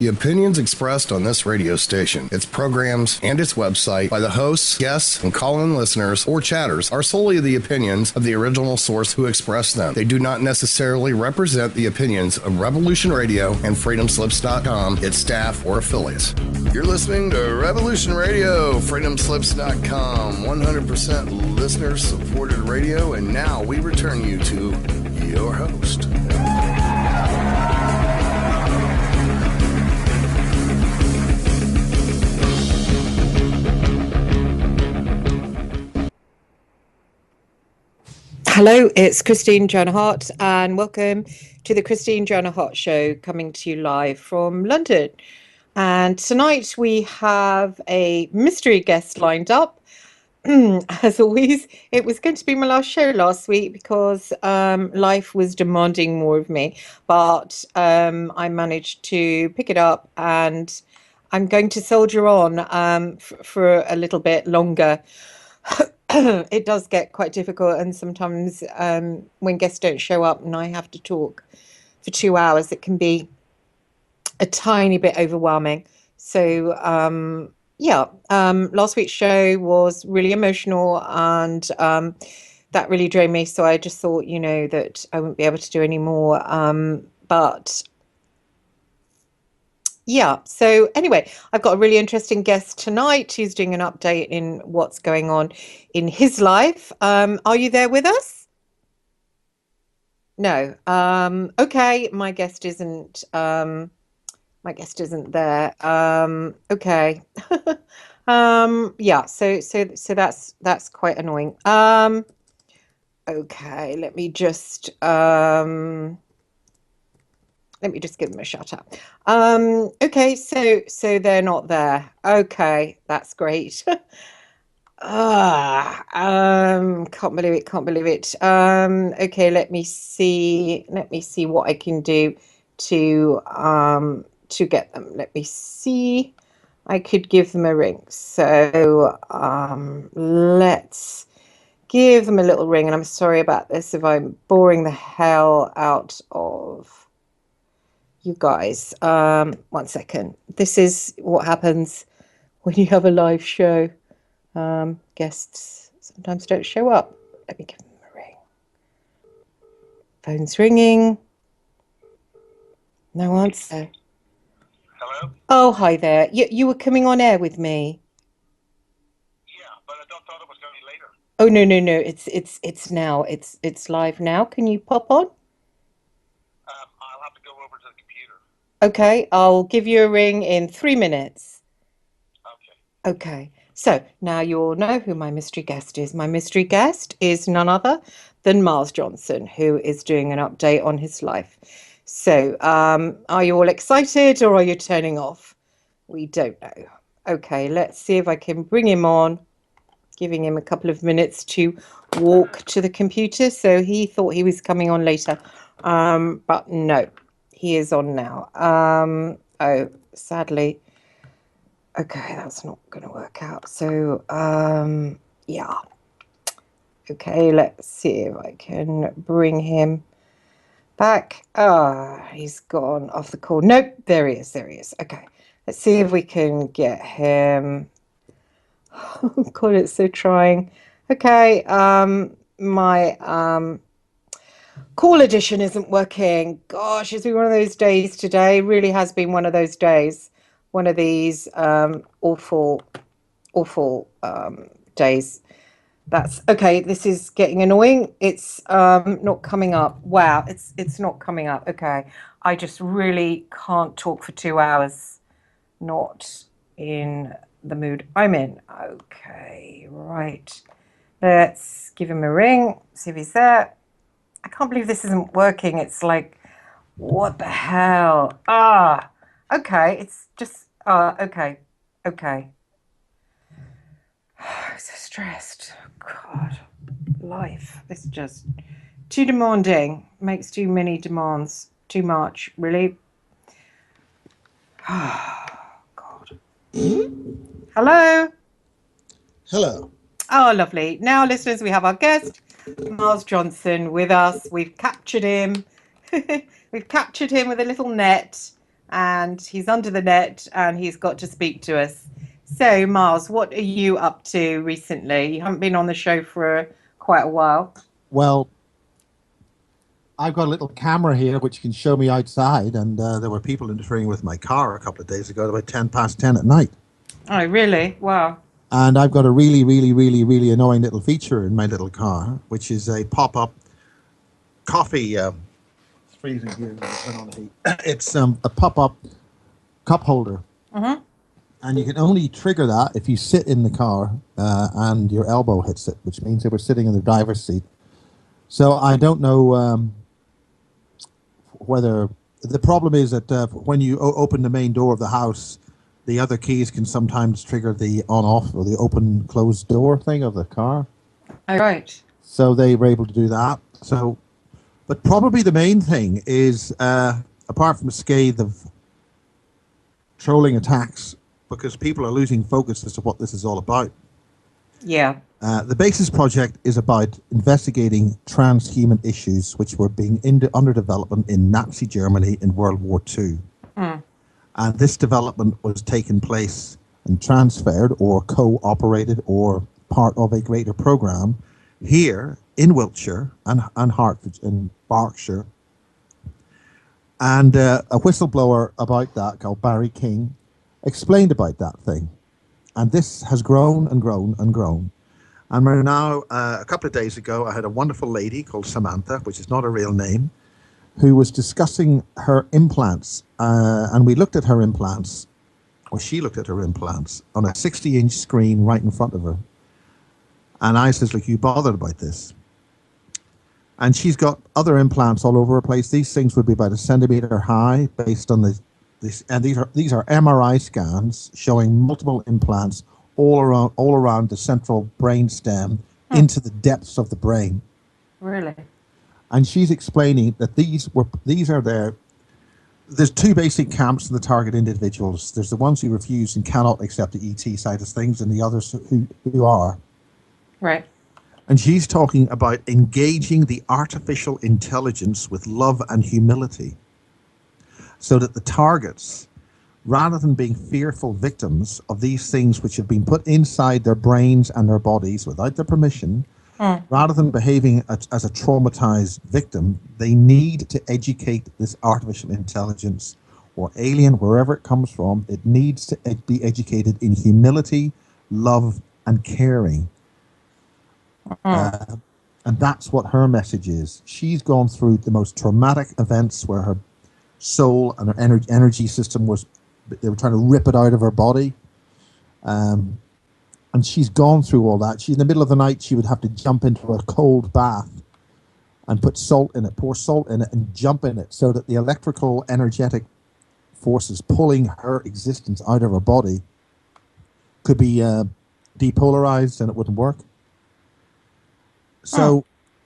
The opinions expressed on this radio station, its programs, and its website by the hosts, guests, and call-in listeners or chatters are solely the opinions of the original source who expressed them. They do not necessarily represent the opinions of Revolution Radio and FreedomSlips.com, its staff, or affiliates. You're listening to Revolution Radio, FreedomSlips.com, 100% listener-supported radio, and now we return you to your host. Hello, it's Christine Joanna Hart, and welcome to the Christine Joanna Hart Show, coming to you live from London. And tonight we have a mystery guest lined up. As always, it was going to be my last show last week because life was demanding more of me, but I managed to pick it up, and I'm going to soldier on for a little bit longer. It does get quite difficult, and sometimes when guests don't show up and I have to talk for 2 hours, it can be a tiny bit overwhelming. So last week's show was really emotional, and that really drained me. So I just thought, that I wouldn't be able to do any more. So anyway, I've got a really interesting guest tonight who's doing an update in what's going on in his life. Are you there with us? No. Okay, my guest isn't there. Okay. So that's quite annoying. Okay, let me just give them a shout out. Okay, so they're not there. Okay, that's great. Can't believe it. Okay, let me see what I can do to get them. Let me see. I could give them a ring. So let's give them a little ring, and I'm sorry about this if I'm boring the hell out of you guys. 1 second. This is what happens when you have a live show. Guests sometimes don't show up. Let me give them a ring. Phone's ringing. No answer. Hello? Oh, hi there. You were coming on air with me. Yeah, but I thought it was going to be later. Oh, no. It's now. It's live now. Can you pop on? I'll have to go over to the computer. Okay, I'll give you a ring in 3 minutes. Okay. So now you all know who my mystery guest is. My mystery guest is none other than Miles Johnston, who is doing an update on his life. So are you all excited, or are you turning off? We don't know. Okay, let's see if I can bring him on, giving him a couple of minutes to walk to the computer. So he thought he was coming on later, but no, he is on now. Oh, sadly. Okay, that's not going to work out. So, yeah. Okay, let's see if I can bring him back. He's gone off the call. Nope, there he is. Okay, let's see if we can get him. Oh, God, it's so trying. Okay, my call edition isn't working. Gosh, it's been one of those days today. Really has been one of those days. One of these awful days. That's okay. This is getting annoying. It's not coming up. Wow, it's not coming up. Okay, I just really can't talk for 2 hours. Not in the mood I'm in. Okay, right. Let's give him a ring. See if he's there. I can't believe this isn't working. It's like, what the hell? Okay, it's just, okay. I'm so stressed. God, life is just too demanding. Makes too many demands. Too much, really. God. Hello? Hello. Oh, lovely. Now, listeners, we have our guest, Miles Johnston, with us. We've captured him. We've captured him with a little net. and he's under the net and he's got to speak to us. So, Miles, what are you up to recently? You haven't been on the show for quite a while. Well, I've got a little camera here which can show me outside, and there were people interfering with my car a couple of days ago at about 10 past 10 at night. Oh, really? Wow. And I've got a really, really, really, really annoying little feature in my little car, which is a pop-up coffee. It's freezing here. Turn on the heat. It's a pop-up cup holder. Mm-hmm. And you can only trigger that if you sit in the car and your elbow hits it, which means they were sitting in the driver's seat. So I don't know whether... The problem is that when you open the main door of the house, the other keys can sometimes trigger the on-off or the open-close door thing of the car. Oh, right. So they were able to do that. So, but probably the main thing is, apart from a scathe of trolling attacks, because people are losing focus as to what this is all about. Yeah. The Basis Project is about investigating transhuman issues which were being under development in Nazi Germany in World War II. Mm. And this development was taking place and transferred or co-operated or part of a greater program here in Wiltshire and Hertford in Berkshire. And a whistleblower about that called Barry King explained about that thing. And this has grown and grown and grown. And we're now, a couple of days ago, I had a wonderful lady called Samantha, which is not a real name, who was discussing her implants. And we looked at her implants, or she looked at her implants, on a 60-inch screen right in front of her. And I says, look, you bothered about this? And she's got other implants all over her place. These things would be about a centimeter high based on this. And these are MRI scans showing multiple implants all around the central brain stem into the depths of the brain. Really? And she's explaining that there's two basic camps in the target individuals. There's the ones who refuse and cannot accept the ET side of things, and the others who are. Right. And she's talking about engaging the artificial intelligence with love and humility, so that the targets, rather than being fearful victims of these things which have been put inside their brains and their bodies without their permission, rather than behaving as a traumatized victim, they need to educate this artificial intelligence or alien, wherever it comes from. It needs to be educated in humility, love, and caring. And that's what her message is. She's gone through the most traumatic events where her soul and her energy system they were trying to rip it out of her body. And she's gone through all that. She's in the middle of the night, she would have to jump into a cold bath and put salt in it, pour salt in it and jump in it so that the electrical energetic forces pulling her existence out of her body could be depolarized and it wouldn't work. So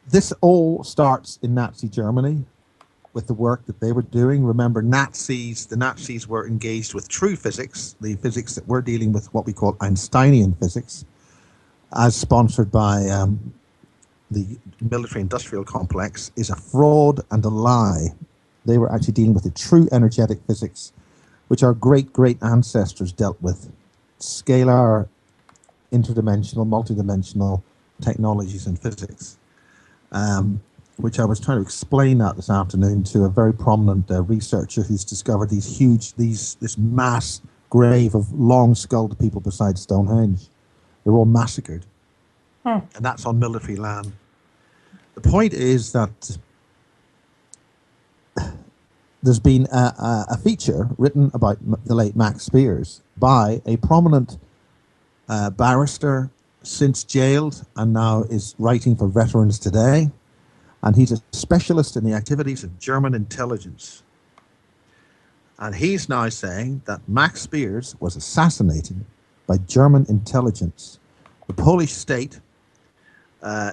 this all starts in Nazi Germany with the work that they were doing. Remember, the Nazis were engaged with true physics, the physics that we're dealing with, what we call Einsteinian physics, as sponsored by the military-industrial complex, is a fraud and a lie. They were actually dealing with the true energetic physics, which our great ancestors dealt with. Scalar, interdimensional, multidimensional technologies in physics. Which I was trying to explain that this afternoon to a very prominent researcher who's discovered this mass grave of long-skulled people beside Stonehenge. They're all massacred. And that's on military land. The point is that there's been a feature written about the late Max Spiers by a prominent barrister, since jailed, and now is writing for Veterans Today. And he's a specialist in the activities of German intelligence. And he's now saying that Max Spiers was assassinated by German intelligence. The Polish state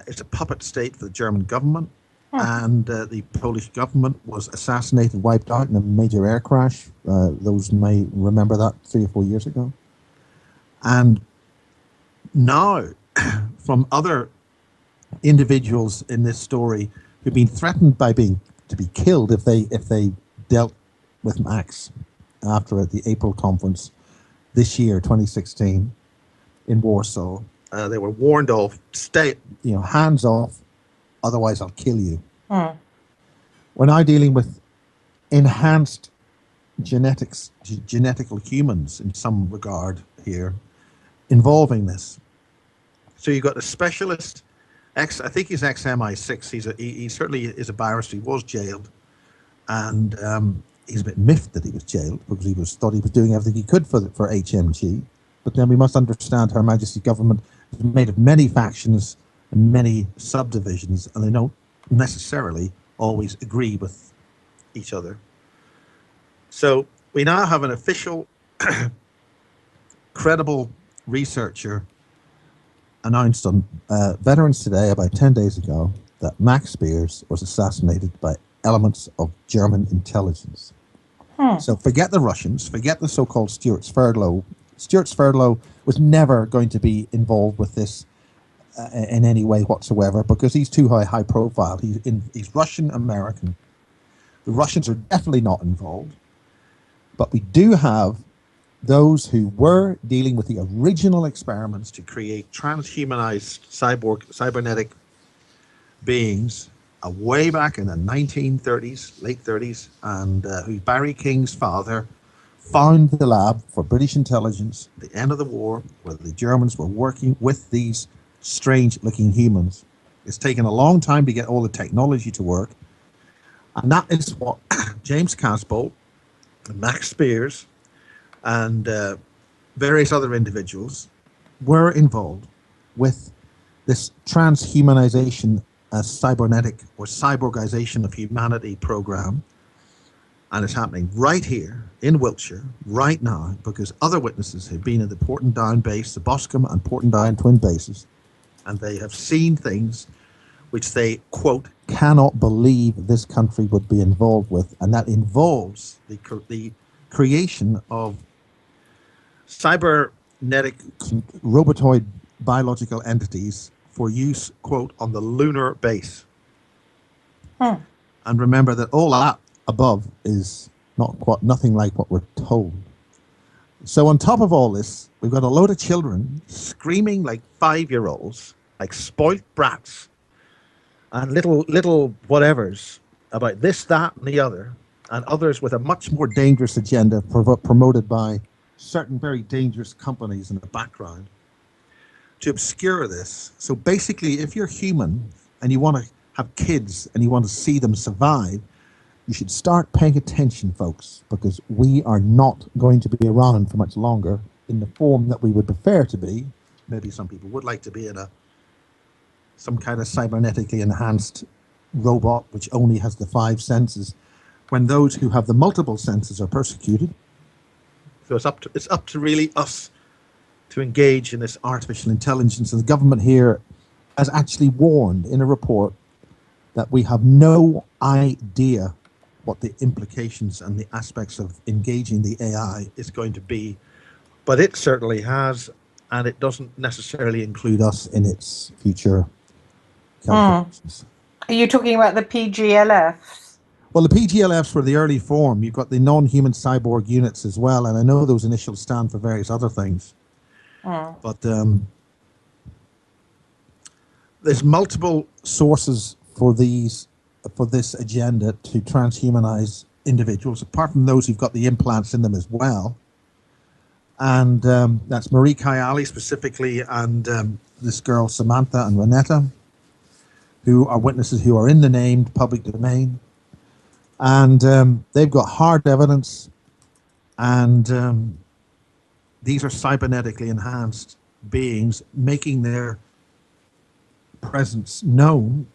is a puppet state for the German government. And the Polish government was assassinated, wiped out in a major air crash. Those may remember that 3 or 4 years ago. And now, from other individuals in this story who've been threatened by to be killed if they dealt with Max, after the April conference this year, 2016, in Warsaw. They were warned off, stay, hands off, otherwise I'll kill you. We're now dealing with enhanced genetical humans in some regard here, involving this. So you've got a specialist, I think he's ex-MI6. He certainly is a barrister. He was jailed, and he's a bit miffed that he was jailed because he thought he was doing everything he could for HMG. But then we must understand Her Majesty's government is made of many factions and many subdivisions, and they don't necessarily always agree with each other. So we now have an official, credible researcher announced on Veterans Today about 10 days ago that Max Spiers was assassinated by elements of German intelligence. So forget the Russians, forget the so-called Stuart Sverdlow. Stuart Sverdlow was never going to be involved with this in any way whatsoever because he's too high profile. He's Russian-American. The Russians are definitely not involved. But we do have those who were dealing with the original experiments to create transhumanized cybernetic beings way back in the 1930s, late 30s, and who Barry King's father found the lab for British intelligence at the end of the war, where the Germans were working with these strange-looking humans. It's taken a long time to get all the technology to work, and that is what James Casbolt, Max Spiers, and various other individuals were involved with this transhumanization, cybernetic or cyborgization of humanity program. And it's happening right here in Wiltshire, right now, because other witnesses have been at the Portendown base, the Boscombe and Portendown twin bases, and they have seen things which they, quote, cannot believe this country would be involved with. And that involves the creation of cybernetic robotoid biological entities for use, quote, on the lunar base. And remember that all that above is nothing like what we're told. So on top of all this, we've got a load of children screaming like 5-year-olds, like spoilt brats, and little whatevers about this, that, and the other, and others with a much more dangerous agenda promoted by certain very dangerous companies in the background to obscure this. So basically, if you're human and you want to have kids and you want to see them survive, you should start paying attention, folks, because we are not going to be around for much longer in the form that we would prefer to be. Maybe some people would like to be in some kind of cybernetically enhanced robot which only has the 5 senses, when those who have the multiple senses are persecuted. So it's up to really us to engage in this artificial intelligence. And the government here has actually warned in a report that we have no idea what the implications and the aspects of engaging the AI is going to be. But it certainly has, and it doesn't necessarily include us in its future calculations. Are you talking about the PGLFs? Well, the PGLFs were the early form. You've got the non-human cyborg units as well, and I know those initials stand for various other things. But there's multiple sources for this agenda to transhumanize individuals, apart from those who've got the implants in them as well. And that's Marie Kayali specifically, and this girl Samantha and Renetta, who are witnesses who are in the named public domain. And they've got hard evidence, and these are cybernetically enhanced beings making their presence known,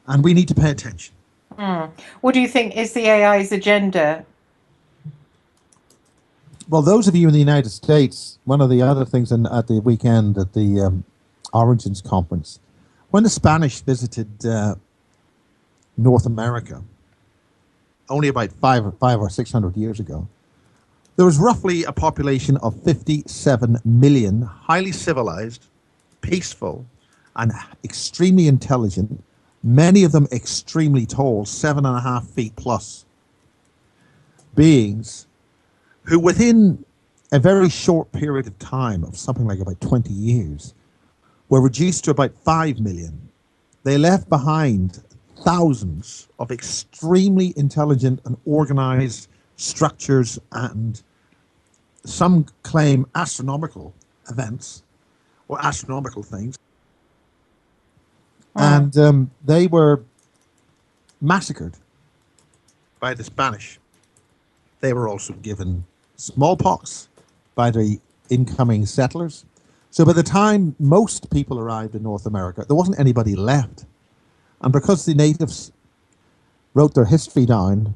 and we need to pay attention. What do you think is the AI's agenda? Well, those of you in the United States, one of the other things at the weekend at the Origins conference, when the Spanish visited North America, only about 500 or 600 years ago, there was roughly a population of 57 million, highly civilized, peaceful, and extremely intelligent, many of them extremely tall, 7.5 feet plus, beings who within a very short period of time of something like about 20 years were reduced to about 5 million. They left behind thousands of extremely intelligent and organized structures and some claim astronomical events or astronomical things. And they were massacred by the Spanish. They were also given smallpox by the incoming settlers. So by the time most people arrived in North America, there wasn't anybody left. And because the natives wrote their history down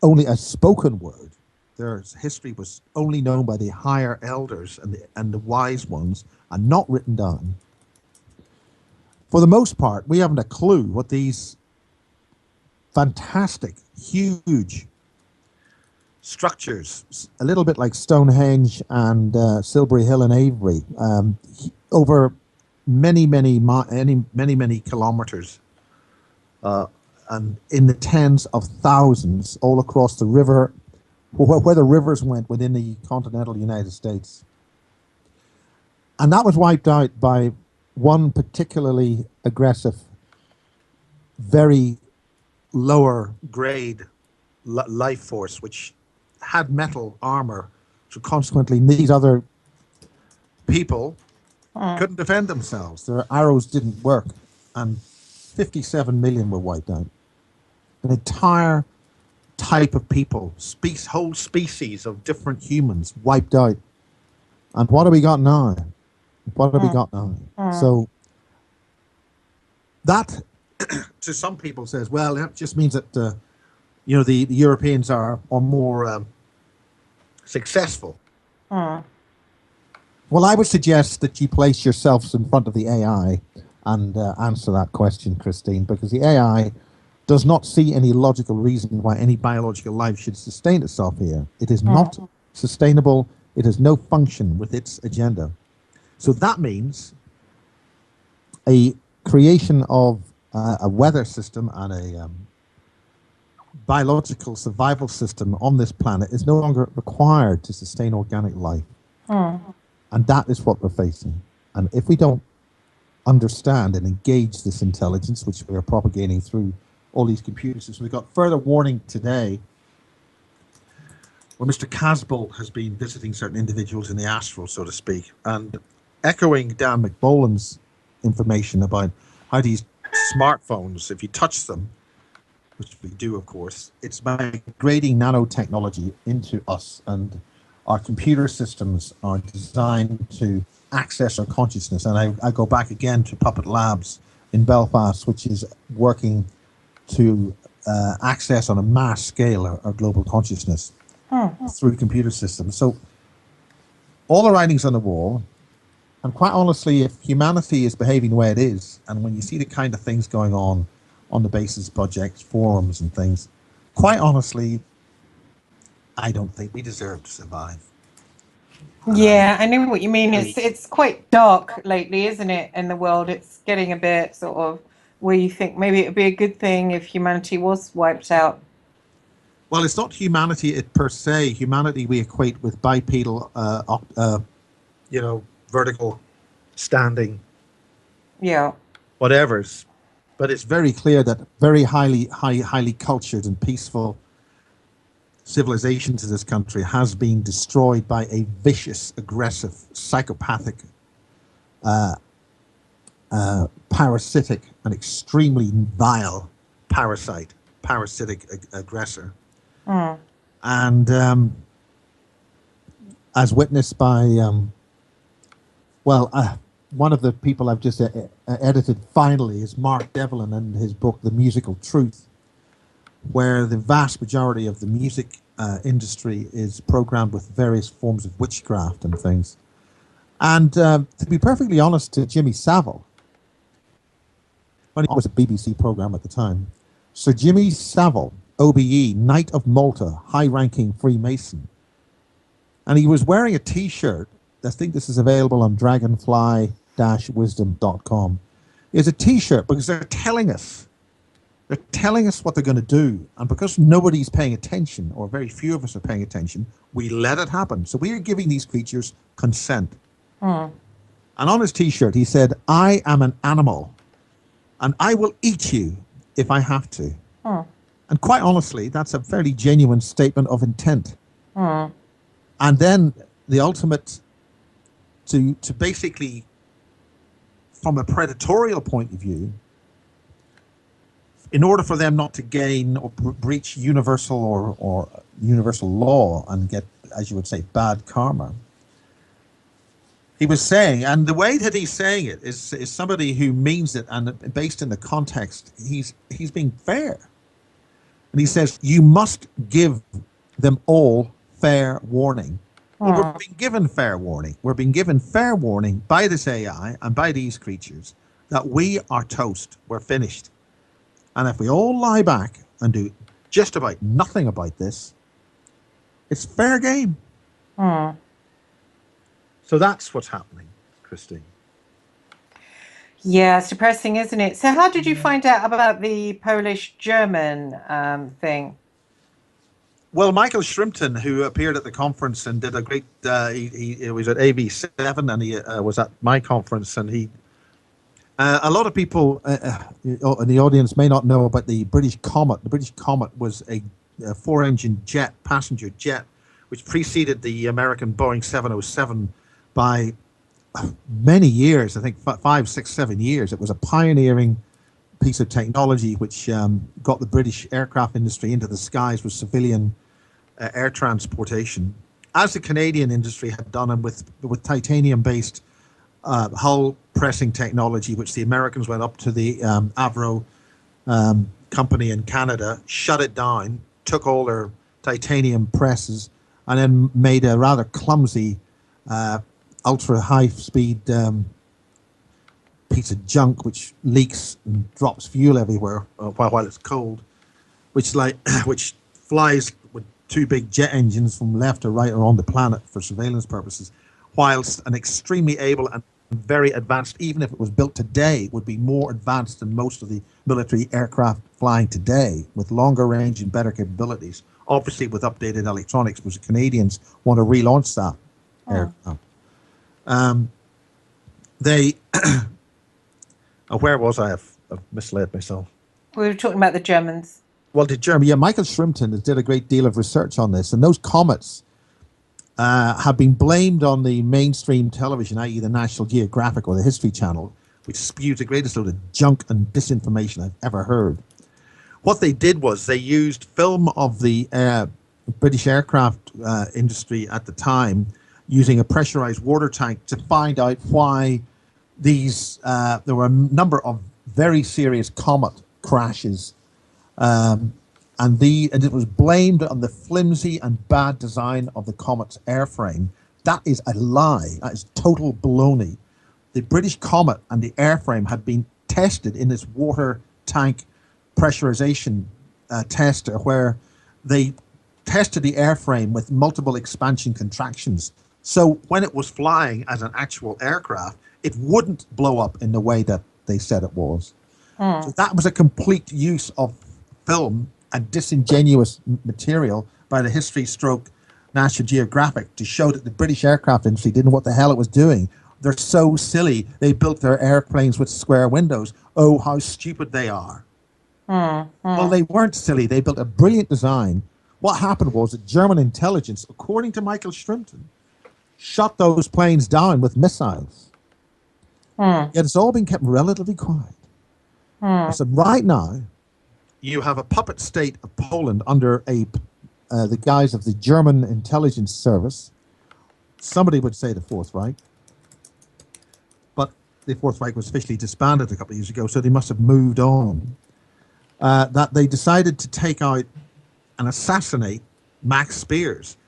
only as spoken word, their history was only known by the higher elders and the wise ones and not written down. For the most part, we haven't a clue what these fantastic, huge structures, a little bit like Stonehenge and Silbury Hill and Avery, over many kilometers, and in the tens of thousands all across the river, where the rivers went within the continental United States. And that was wiped out by one particularly aggressive, very lower grade life force, which had metal armor. So consequently, these other people couldn't defend themselves. Their arrows didn't work. And 57 million were wiped out. An entire type of people, whole species of different humans wiped out. And what have we got now? What have we got now? So that, to some people, says, well, that just means that the Europeans are more successful. Well, I would suggest that you place yourselves in front of the AI and answer that question, Christine, because the AI does not see any logical reason why any biological life should sustain itself here. It is not sustainable. It has no function with its agenda. So that means a creation of a weather system and a biological survival system on this planet is no longer required to sustain organic life. And that is what we're facing. And if we don't understand and engage this intelligence, which we are propagating through all these computer systems, we've got further warning today where Mr. Casbolt has been visiting certain individuals in the astral, so to speak, and echoing Dan McBoland's information about how these smartphones, if you touch them, which we do, of course, it's migrating nanotechnology into us, and our computer systems are designed to access our consciousness. And I go back again to Puppet Labs in Belfast, which is working to access on a mass scale our global consciousness through computer systems. So all the writing's on the wall. And quite honestly, if humanity is behaving the way it is, and when you see the kind of things going on the Basis Project forums and things, quite honestly, I don't think we deserve to survive. Yeah, I know what you mean. It's quite dark lately, isn't it, in the world? It's getting a bit sort of where you think maybe it would be a good thing if humanity was wiped out. Well, it's not humanity per se. Humanity we equate with bipedal, vertical standing. Yeah. Whatever's. But it's very clear that very highly cultured and peaceful civilizations in this country has been destroyed by a vicious, aggressive, psychopathic, parasitic, and extremely vile parasitic aggressor. And as witnessed by, one of the people I've just edited finally is Mark Devlin and his book, The Musical Truth, where the vast majority of the music industry is programmed with various forms of witchcraft and things. And to be perfectly honest to Jimmy Savile, when it was a BBC program at the time, Sir Jimmy Savile, OBE, Knight of Malta, high-ranking Freemason, and he was wearing a T-shirt. I think this is available on dragonfly-wisdom.com. It's a T-shirt because they're telling us They're telling us what they're going to do. And because nobody's paying attention, or very few of us are paying attention, we let it happen. So we are giving these creatures consent. Hmm. And on his T-shirt, he said, "I am an animal, and I will eat you if I have to." Hmm. And quite honestly, that's a fairly genuine statement of intent. Hmm. And then the ultimate, to basically, from a predatorial point of view, in order for them not to gain or breach universal or universal law and get, as you would say, bad karma, he was saying, and the way that he's saying it is somebody who means it, and based in the context, he's being fair. And he says, you must give them all fair warning. Well, we're being given fair warning. We're being given fair warning by this AI and by these creatures that we are toast. We're finished. And if we all lie back and do just about nothing about this, it's fair game. Hmm. So that's what's happening, Christine. Yeah, it's depressing, isn't it? So how did you find out about the Polish-German thing? Well, Michael Shrimpton, who appeared at the conference and did a great, he was at AV7 and he was at my conference, and he, a lot of people in the audience may not know about the British Comet. The British Comet was a four-engine jet, passenger jet, which preceded the American Boeing 707 by many years, I think 5, 6, 7 years. It was a pioneering piece of technology which got the British aircraft industry into the skies with civilian air transportation, as the Canadian industry had done, and with titanium-based hull pressing technology, which the Americans went up to the Avro company in Canada, shut it down, took all their titanium presses, and then made a rather clumsy ultra high speed piece of junk which leaks and drops fuel everywhere while it's cold, which flies with two big jet engines from left to right around the planet for surveillance purposes, whilst an extremely able and very advanced, even if it was built today, would be more advanced than most of the military aircraft flying today, with longer range and better capabilities, obviously with updated electronics, because the Canadians want to relaunch that aircraft. They where was I? I've misled myself. We were talking about the Germans. Well, the German, Michael Shrimpton did a great deal of research on this, and those comets have been blamed on the mainstream television, i.e. the National Geographic or the History Channel, which spews the greatest load of junk and disinformation I've ever heard. What they did was they used film of the British aircraft industry at the time, using a pressurized water tank, to find out why these there were a number of very serious comet crashes, and it was blamed on the flimsy and bad design of the comet's airframe. That is a lie. That is total baloney. The British Comet and the airframe had been tested in this water tank pressurization tester, where they tested the airframe with multiple expansion contractions. So when it was flying as an actual aircraft, it wouldn't blow up in the way that they said it was. So that was a complete use of film and disingenuous material by the History Stroke National Geographic to show that the British aircraft industry didn't know what the hell it was doing. They're so silly. They built their airplanes with square windows. Oh, how stupid they are. Well, they weren't silly. They built a brilliant design. What happened was that German intelligence, according to Michael Shrimpton, shot those planes down with missiles. Yet it's all been kept relatively quiet. So right now, you have a puppet state of Poland under the guise of the German intelligence service. Somebody would say the Fourth Reich, but the Fourth Reich was officially disbanded a couple of years ago, so they must have moved on. That they decided to take out and assassinate Max Spiers,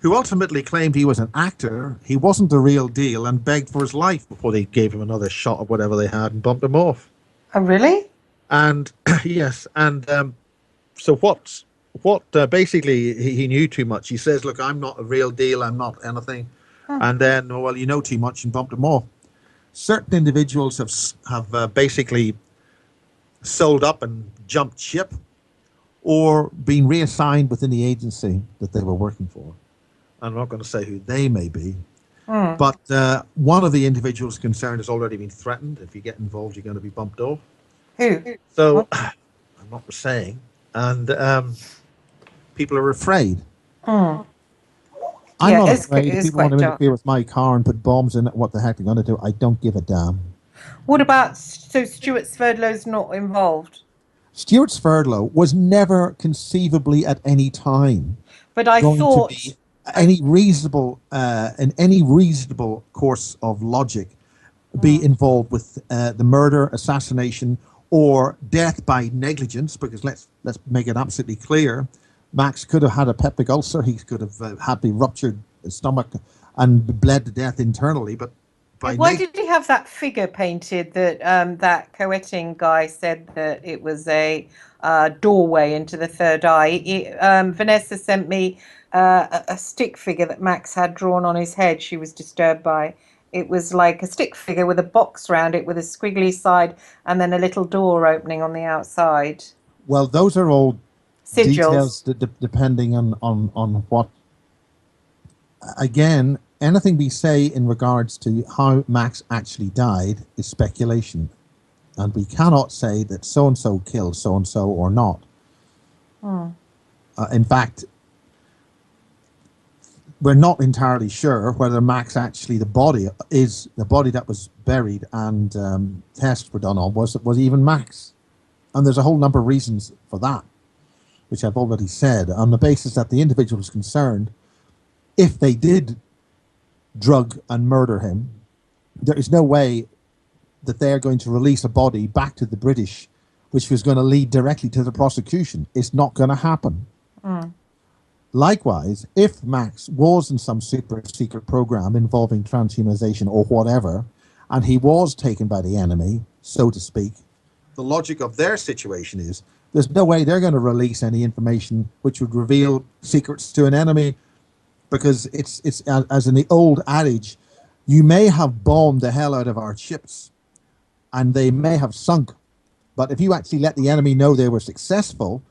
who ultimately claimed he was an actor, he wasn't the real deal, and begged for his life before they gave him another shot of whatever they had and bumped him off. Oh, really? And yes, and so what basically he knew too much. He says, look, I'm not a real deal, I'm not anything. And then, well, you know too much, and bumped him off. Certain individuals have basically sold up and jumped ship, or being reassigned within the agency that they were working for. I'm not going to say who they may be, but one of the individuals concerned has already been threatened. If you get involved, you're going to be bumped off. Who? So I'm not saying, and people are afraid. I'm not afraid. If people want to interfere with my car and put bombs in it, what the heck they're going to do? I don't give a damn. What about, so Stuart Sverdlow's not involved? Stuart Sverdlow was never conceivably at any time But I going thought to be any reasonable, in any reasonable course of logic, be involved with the murder, assassination, or death by negligence. Because let's make it absolutely clear, Max could have had a peptic ulcer. He could have had a ruptured stomach and bled to death internally. But why did he have that figure painted that that Coetting guy said that it was a doorway into the third eye? Vanessa sent me a stick figure that Max had drawn on his head. She was disturbed by. It was like a stick figure with a box around it with a squiggly side and then a little door opening on the outside. Well, those are all sigils. Details depending on what. Again, anything we say in regards to how Max actually died is speculation. And we cannot say that so-and-so killed so-and-so or not. In fact, we're not entirely sure whether Max actually, the body that was buried and tests were done on, was even Max. And there's a whole number of reasons for that, which I've already said, on the basis that the individual is concerned. If they did drug and murder him, there is no way that they are going to release a body back to the British, which was going to lead directly to the prosecution. It's not going to happen. Likewise, if Max was in some super secret program involving transhumanization or whatever, and he was taken by the enemy, so to speak, the logic of their situation is there's no way they're going to release any information which would reveal secrets to an enemy, because it's as in the old adage, you may have bombed the hell out of our ships and they may have sunk, but if you actually let the enemy know they were successful,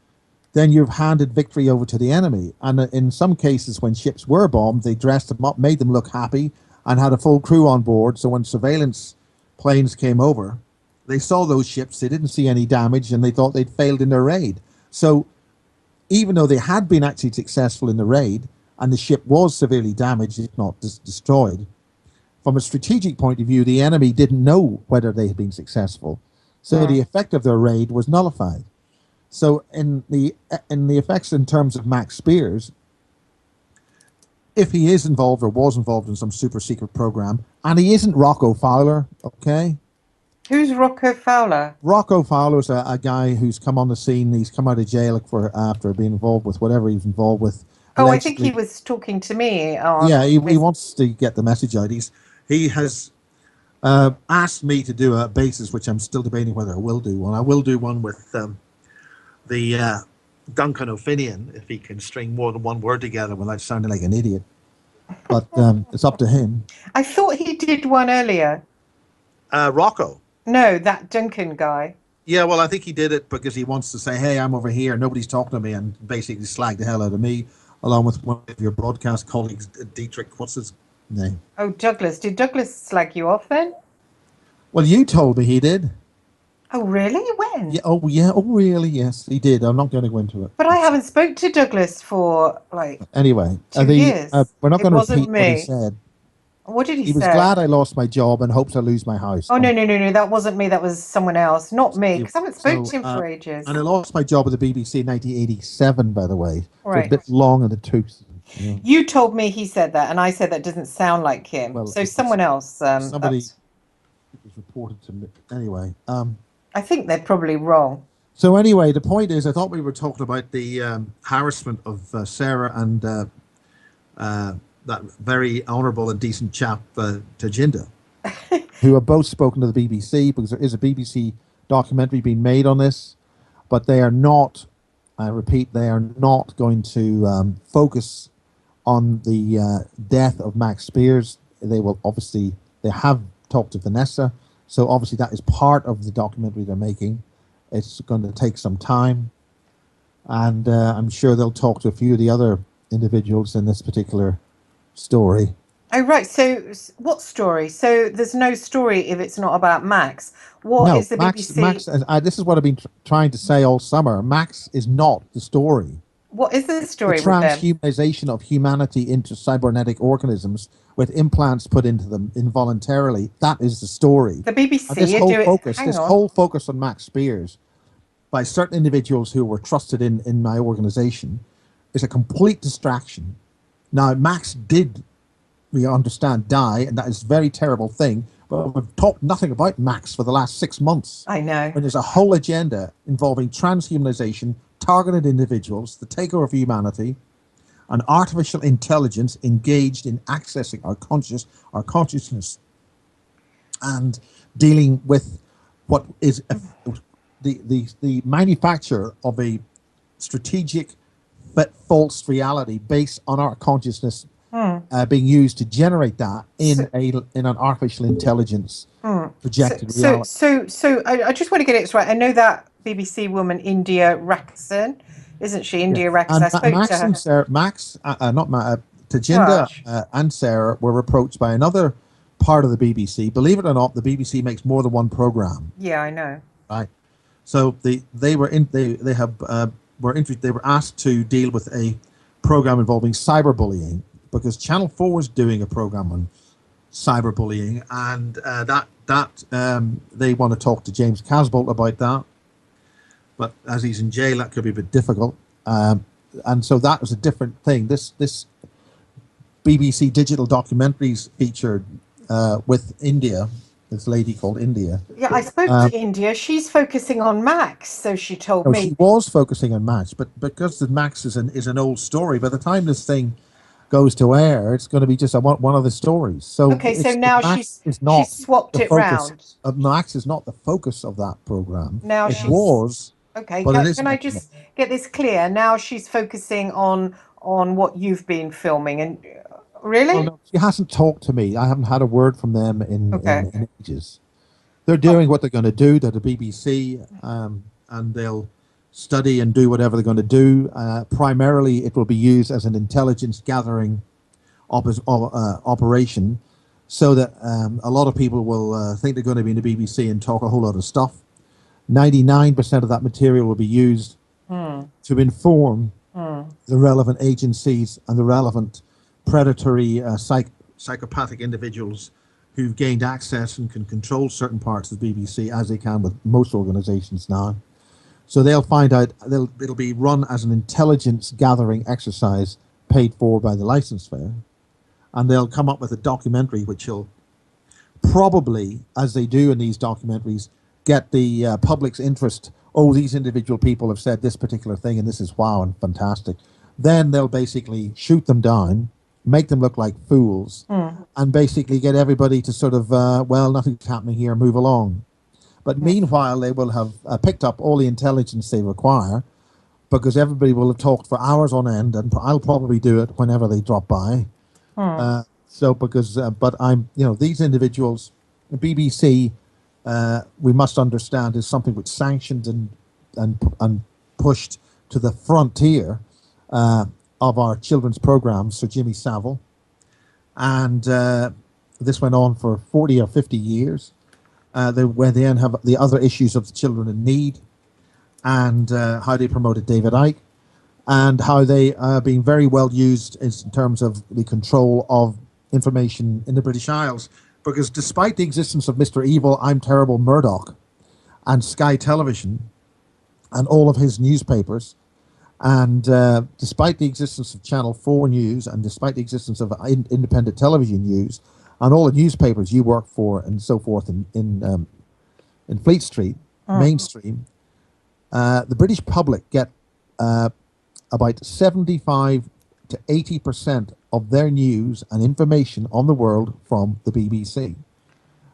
then you've handed victory over to the enemy. And in some cases, when ships were bombed, they dressed them up, made them look happy, and had a full crew on board. So when surveillance planes came over, they saw those ships, they didn't see any damage, and they thought they'd failed in their raid. So even though they had been actually successful in the raid, and the ship was severely damaged, if not destroyed, from a strategic point of view, the enemy didn't know whether they had been successful. So the effect of their raid was nullified. So in the effects in terms of Max Spiers, if he is involved or was involved in some super secret program, and he isn't Rocco Fowler, okay? Who's Rocco Fowler? Rocco Fowler's a guy who's come on the scene. He's come out of jail after being involved with whatever he's involved with. Oh, I think he was talking to me. Yeah, he wants to get the message out. He has asked me to do a basis, which I'm still debating whether I will do one. I will do one with the Duncan O'Finian, if he can string more than one word together without sounding like an idiot. But it's up to him. I thought he did one earlier. Rocco? No, that Duncan guy. Yeah, well, I think he did it because he wants to say, hey, I'm over here, nobody's talking to me, and basically slag the hell out of me, along with one of your broadcast colleagues, Dietrich, what's his name? Oh, Douglas. Did Douglas slag you off then? Well, you told me he did. Oh, really? When? Yeah. Oh, really? Yes, he did. I'm not going to go into it. But I haven't spoke to Douglas for anyway. 2 years. We're not going to repeat what he said. What did he say? He was glad I lost my job and hopes I lose my house. Oh, no. That wasn't me. That was someone else. Not me, because I haven't spoken to him for ages. And I lost my job at the BBC in 1987, by the way. Right. So it's a bit long in the tooth. Yeah. You told me he said that, and I said that doesn't sound like him. Well, so someone else. Somebody was reported to me. Anyway. I think they're probably wrong. So anyway, the point is, I thought we were talking about the harassment of Sarah and that very honourable and decent chap, Tajinder, who have both spoken to the BBC, because there is a BBC documentary being made on this, but they are not, I repeat, they are not going to focus on the death of Max Spiers. They will they have talked to Vanessa, so obviously that is part of the documentary they're making. It's going to take some time, and I'm sure they'll talk to a few of the other individuals in this particular story. Oh, right. So what story? So there's no story if it's not about Max. What No, is the Max. BBC? This is what I've been trying to say all summer. Max is not the story. What is the The story with them? transhumanization of humanity into cybernetic organisms with implants put into them involuntarily. That is the story. The And this BBC are whole doing. focus, Hang on. on Max Spiers by certain individuals who were trusted in my organization is a complete distraction. Now, Max did, we understand, die, and that is a very terrible thing. But we've talked nothing about Max for the last 6 months. I know. When there's a whole agenda involving transhumanization, targeted individuals, the takeover of humanity, and artificial intelligence engaged in accessing our consciousness, and dealing with what is the manufacture of a strategic but false reality based on our consciousness being used to generate that in an artificial intelligence projected reality. So I just want to get it right. I know that BBC woman India Raksan, isn't she? India Raksan. I spoke to her. And Sarah, Tajinder and Sarah were approached by another part of the BBC. Believe it or not, the BBC makes more than one program. Yeah, I know. Right. So they were asked to deal with a program involving cyberbullying, because Channel 4 is doing a program on cyberbullying, and they want to talk to James Casbolt about that. But as he's in jail, that could be a bit difficult. And so that was a different thing. This BBC digital documentaries featured with India, this lady called India. Yeah, I spoke to India. She's focusing on Max, so she told me. She was focusing on Max, but because the Max is an old story, by the time this thing goes to air, it's going to be just one of the stories. So okay, so now she's swapped it round. Max is not the focus of that program. Now it was. Okay, but can I just get this clear? Now she's focusing on what you've been filming, and really? Well, no, she hasn't talked to me. I haven't had a word from them in ages. They're doing what they're going to do. They're the BBC, and they'll study and do whatever they're going to do. Primarily, it will be used as an intelligence gathering operation, so that a lot of people will think they're going to be in the BBC and talk a whole lot of stuff. 99% of that material will be used to inform the relevant agencies and the relevant predatory psychopathic individuals who've gained access and can control certain parts of the BBC, as they can with most organizations now. So they'll find out, it'll be run as an intelligence gathering exercise paid for by the license fare. And they'll come up with a documentary which will probably, as they do in these documentaries, get the public's interest. Oh, these individual people have said this particular thing and this is wow and fantastic. Then they'll basically shoot them down, make them look like fools, and basically get everybody to sort of, well, nothing's happening here, move along. But meanwhile, they will have picked up all the intelligence they require, because everybody will have talked for hours on end, and I'll probably do it whenever they drop by. But I'm, these individuals, the BBC, we must understand, is something which sanctioned and pushed to the frontier of our children's programs, Sir Jimmy Savile. And this went on for 40 or 50 years. Where they then have the other issues of the children in need, and how they promoted David Icke, and how they are being very well used in terms of the control of information in the British Isles. Because despite the existence of Mr. Evil, I'm Terrible Murdoch, and Sky Television, and all of his newspapers, and despite the existence of Channel 4 News, and despite the existence of independent television news, and all the newspapers you work for and so forth in Fleet Street, mainstream, the British public get about 75 to 80% of their news and information on the world from the BBC.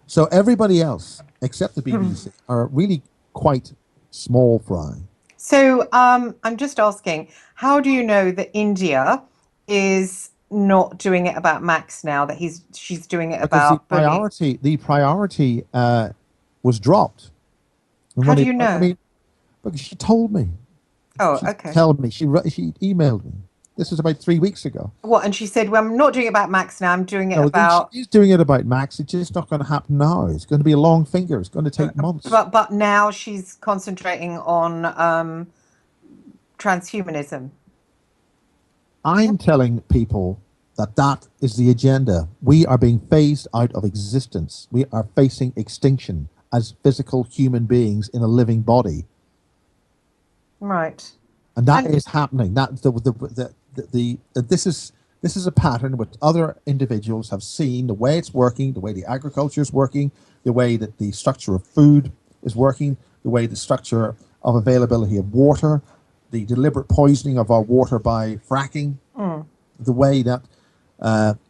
So everybody else, except the BBC, are really quite small fry. So I'm just asking, how do you know that India is not doing it about Max now, that she's doing it about the priority was dropped. How do you know? Because she told me. Oh, She okay. told me. She emailed me. This was about 3 weeks ago. What? And she said, "Well, I'm not doing it about Max now. I'm doing it No, about." she's doing it about Max. It's just not going to happen now. It's going to be a long finger. It's going to take months. But now she's concentrating on transhumanism. I'm telling people that that is the agenda. We are being phased out of existence. We are facing extinction as physical human beings in a living body. Right. And that is happening. That this is a pattern which other individuals have seen, the way it's working, the way the agriculture is working, the way that the structure of food is working, the way the structure of availability of water, the deliberate poisoning of our water by fracking, the way that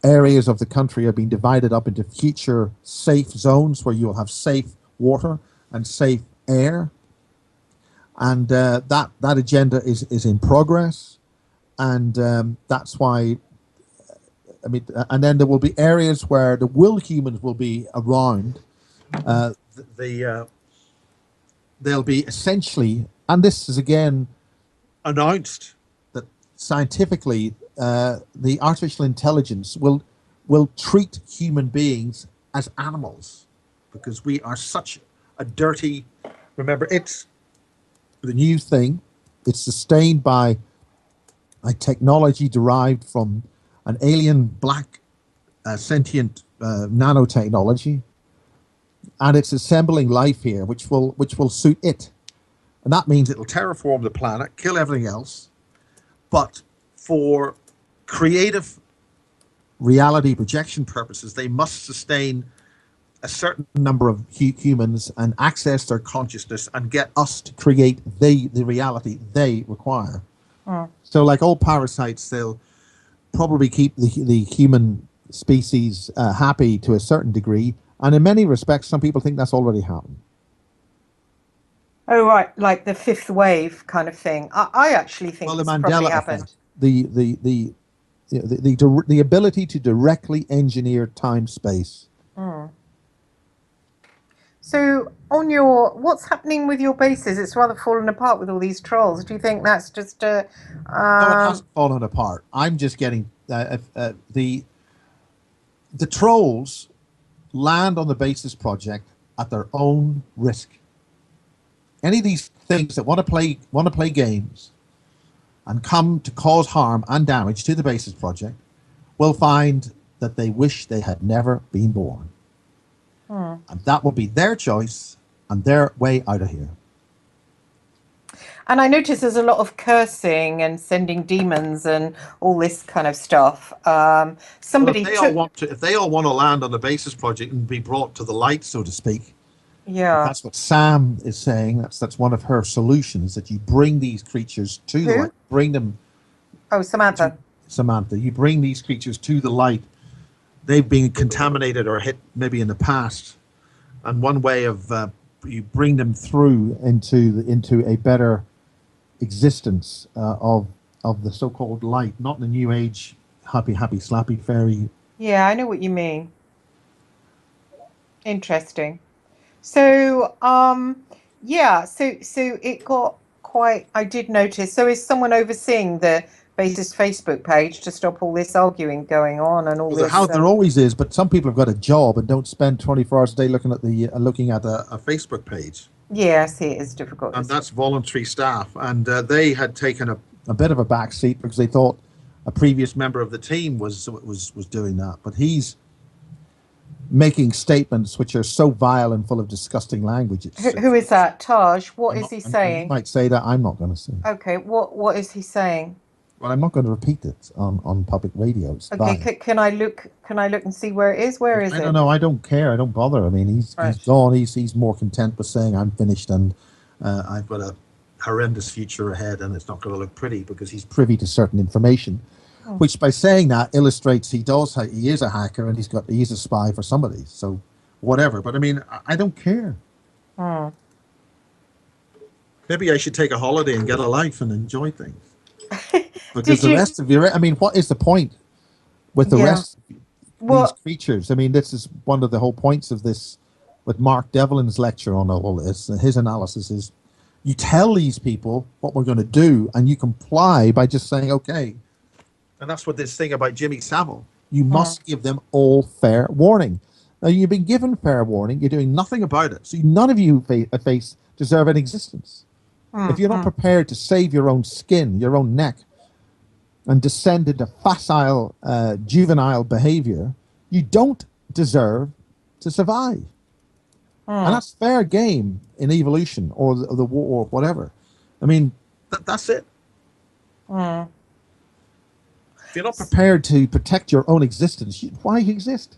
areas of the country are being divided up into future safe zones where you'll have safe water and safe air. And that agenda is in progress, and that's why. I mean, and then there will be areas where the will humans will be around. They'll be essentially, and this is again announced that scientifically, the artificial intelligence will treat human beings as animals because we are such a dirty. Remember, it's the new thing. It's sustained by a technology derived from an alien black sentient nanotechnology, and it's assembling life here, which will suit it, and that means it'll terraform the planet, kill everything else, but for creative reality projection purposes, they must sustain a certain number of humans and access their consciousness and get us to create the reality they require. So like all parasites, they'll probably keep the human species happy to a certain degree, and in many respects some people think that's already happened. Oh, right, like the fifth wave kind of thing. I actually think The it's Mandela probably effect, happened. the ability to directly engineer time space. So what's happening with your bases? It's rather fallen apart with all these trolls. Do you think that's just No, it hasn't fallen apart. I'm just getting the trolls land on the basis project at their own risk. Any of these things that want to play games and come to cause harm and damage to the basis project will find that they wish they had never been born. And that will be their choice and their way out of here. And I notice there's a lot of cursing and sending demons and all this kind of stuff. Somebody if they all want to land on the basis project and be brought to the light, so to speak. Yeah. That's what Sam is saying. That's one of her solutions, that you bring these creatures to the light. Bring them. Oh, Samantha. Samantha, you bring these creatures to the light. They've been contaminated or hit maybe in the past, and one way of you bring them through into a better existence of the so-called light, not the new age happy slappy fairy. Yeah, I know what you mean. Interesting. So yeah, so it got quite, I did notice. So is someone overseeing the basis Facebook page to stop all this arguing going on and all this? There always is, but some people have got a job and don't spend 24 hours a day looking at a Facebook page. Yeah, I see it is difficult. And that's voluntary staff, and they had taken a bit of a back seat because they thought a previous member of the team was doing that, but he's making statements which are so vile and full of disgusting language. Who is that? Taj? What is he saying? You might say that. I'm not going to say. Okay, what is he saying? Well, I'm not going to repeat it on public radio. It's okay, can I look and see where it is? Where is it? I don't know. I don't care. I don't bother. I mean, he's gone. He's more content with saying I'm finished and I've got a horrendous future ahead and it's not going to look pretty, because he's privy to certain information, which by saying that illustrates he is a hacker and he's a spy for somebody. So whatever. But I mean, I don't care. Maybe I should take a holiday and get a life and enjoy things. Because the rest of I mean, what is the point with the rest of these creatures? I mean, this is one of the whole points of this, with Mark Devlin's lecture on all this, and his analysis is, You tell these people what we're going to do, and you comply by just saying, okay. And that's what this thing about Jimmy Savile. You must give them all fair warning. Now, you've been given fair warning. You're doing nothing about it. So none of you face deserve an existence. If you're not prepared to save your own skin, your own neck, and descend into facile, juvenile behavior, you don't deserve to survive. And that's fair game in evolution or the war or whatever. I mean, that's it. If you're not prepared to protect your own existence, why exist?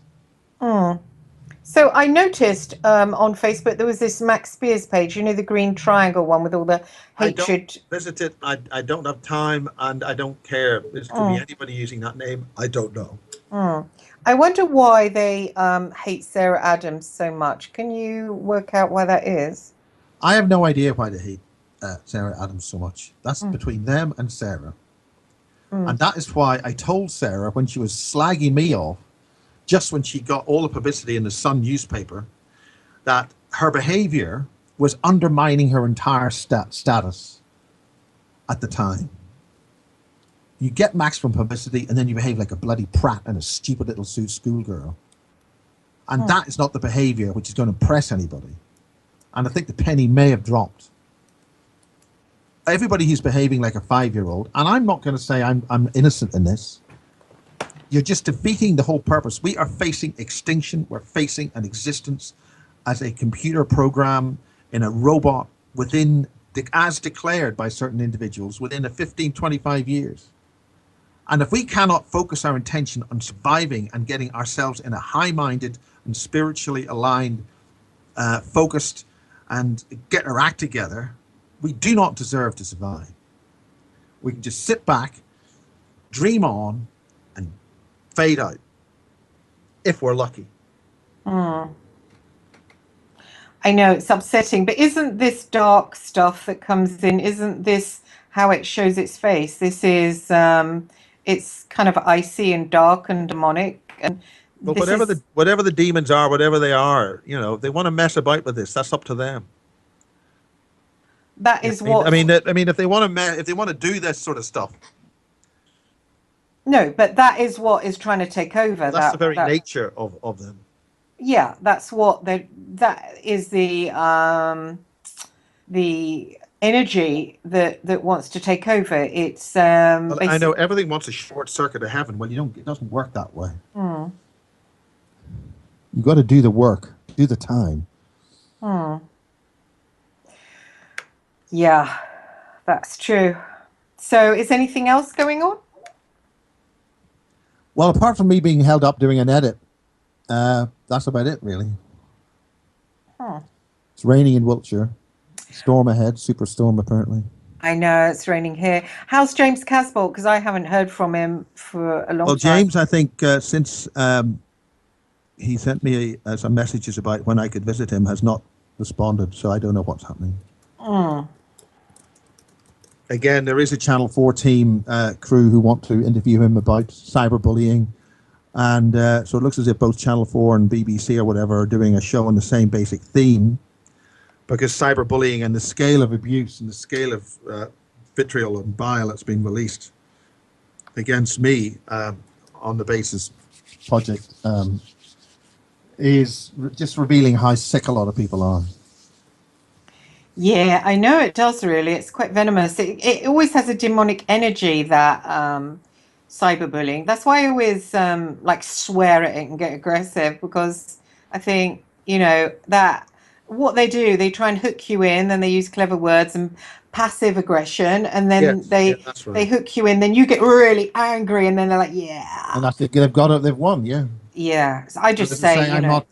So I noticed on Facebook there was this Max Spiers page, you know, the green triangle one with all the hatred. I don't visit it. I don't have time, and I don't care. This could be anybody using that name. I don't know. I wonder why they hate Sarah Adams so much. Can you work out why that is? I have no idea why they hate Sarah Adams so much. That's between them and Sarah. And that is why I told Sarah when she was slagging me off, just when she got all the publicity in the Sun newspaper, that her behavior was undermining her entire status at the time. You get maximum publicity and then you behave like a bloody prat and a stupid little schoolgirl. And that is not the behavior which is going to impress anybody. And I think the penny may have dropped. Everybody who's behaving like a 5-year-old, and I'm not going to say I'm innocent in this, you're just defeating the whole purpose. We are facing extinction. We're facing an existence as a computer program in a robot within, as declared by certain individuals, within a 15, 25 years. And if we cannot focus our attention on surviving and getting ourselves in a high-minded and spiritually aligned, focused, and get our act together, we do not deserve to survive. We can just sit back, dream on, and fade out, if we're lucky. I know it's upsetting, but isn't this dark stuff that comes in, isn't this how it shows its face? This is, it's kind of icy and dark and demonic. And well, whatever the demons are, whatever they are, you know, if they want to mess about with this, that's up to them. That is what I mean, if they want to do this sort of stuff. No, but that is what is trying to take over. Well, that's the very nature of them. Yeah, that's what that is the energy that wants to take over. It's well, I know everything wants a short circuit to heaven. Well, it doesn't work that way. You've got to do the work, do the time. Yeah, that's true. So is anything else going on? Well, apart from me being held up doing an edit, that's about it, really. It's raining in Wiltshire. Storm ahead, superstorm apparently. I know, it's raining here. How's James Casbolt? Because I haven't heard from him for a long time. Well, James, I think since he sent me some messages about when I could visit him, has not responded, so I don't know what's happening. Again, there is a Channel 4 team crew who want to interview him about cyberbullying. And so it looks as if both Channel 4 and BBC or whatever are doing a show on the same basic theme. Because cyberbullying and the scale of abuse and the scale of vitriol and bile that's been released against me on the Basis project is just revealing how sick a lot of people are. Yeah, I know it does really. It's quite venomous. It always has a demonic energy, that cyberbullying. That's why I always like swear at it and get aggressive, because I think, you know, that what they do, they try and hook you in, then they use clever words and passive aggression, and then they hook you in, then you get really angry, and then they're like, yeah. And that's it. They've got it. They've won. Yeah. Yeah. So I just say, I'm not.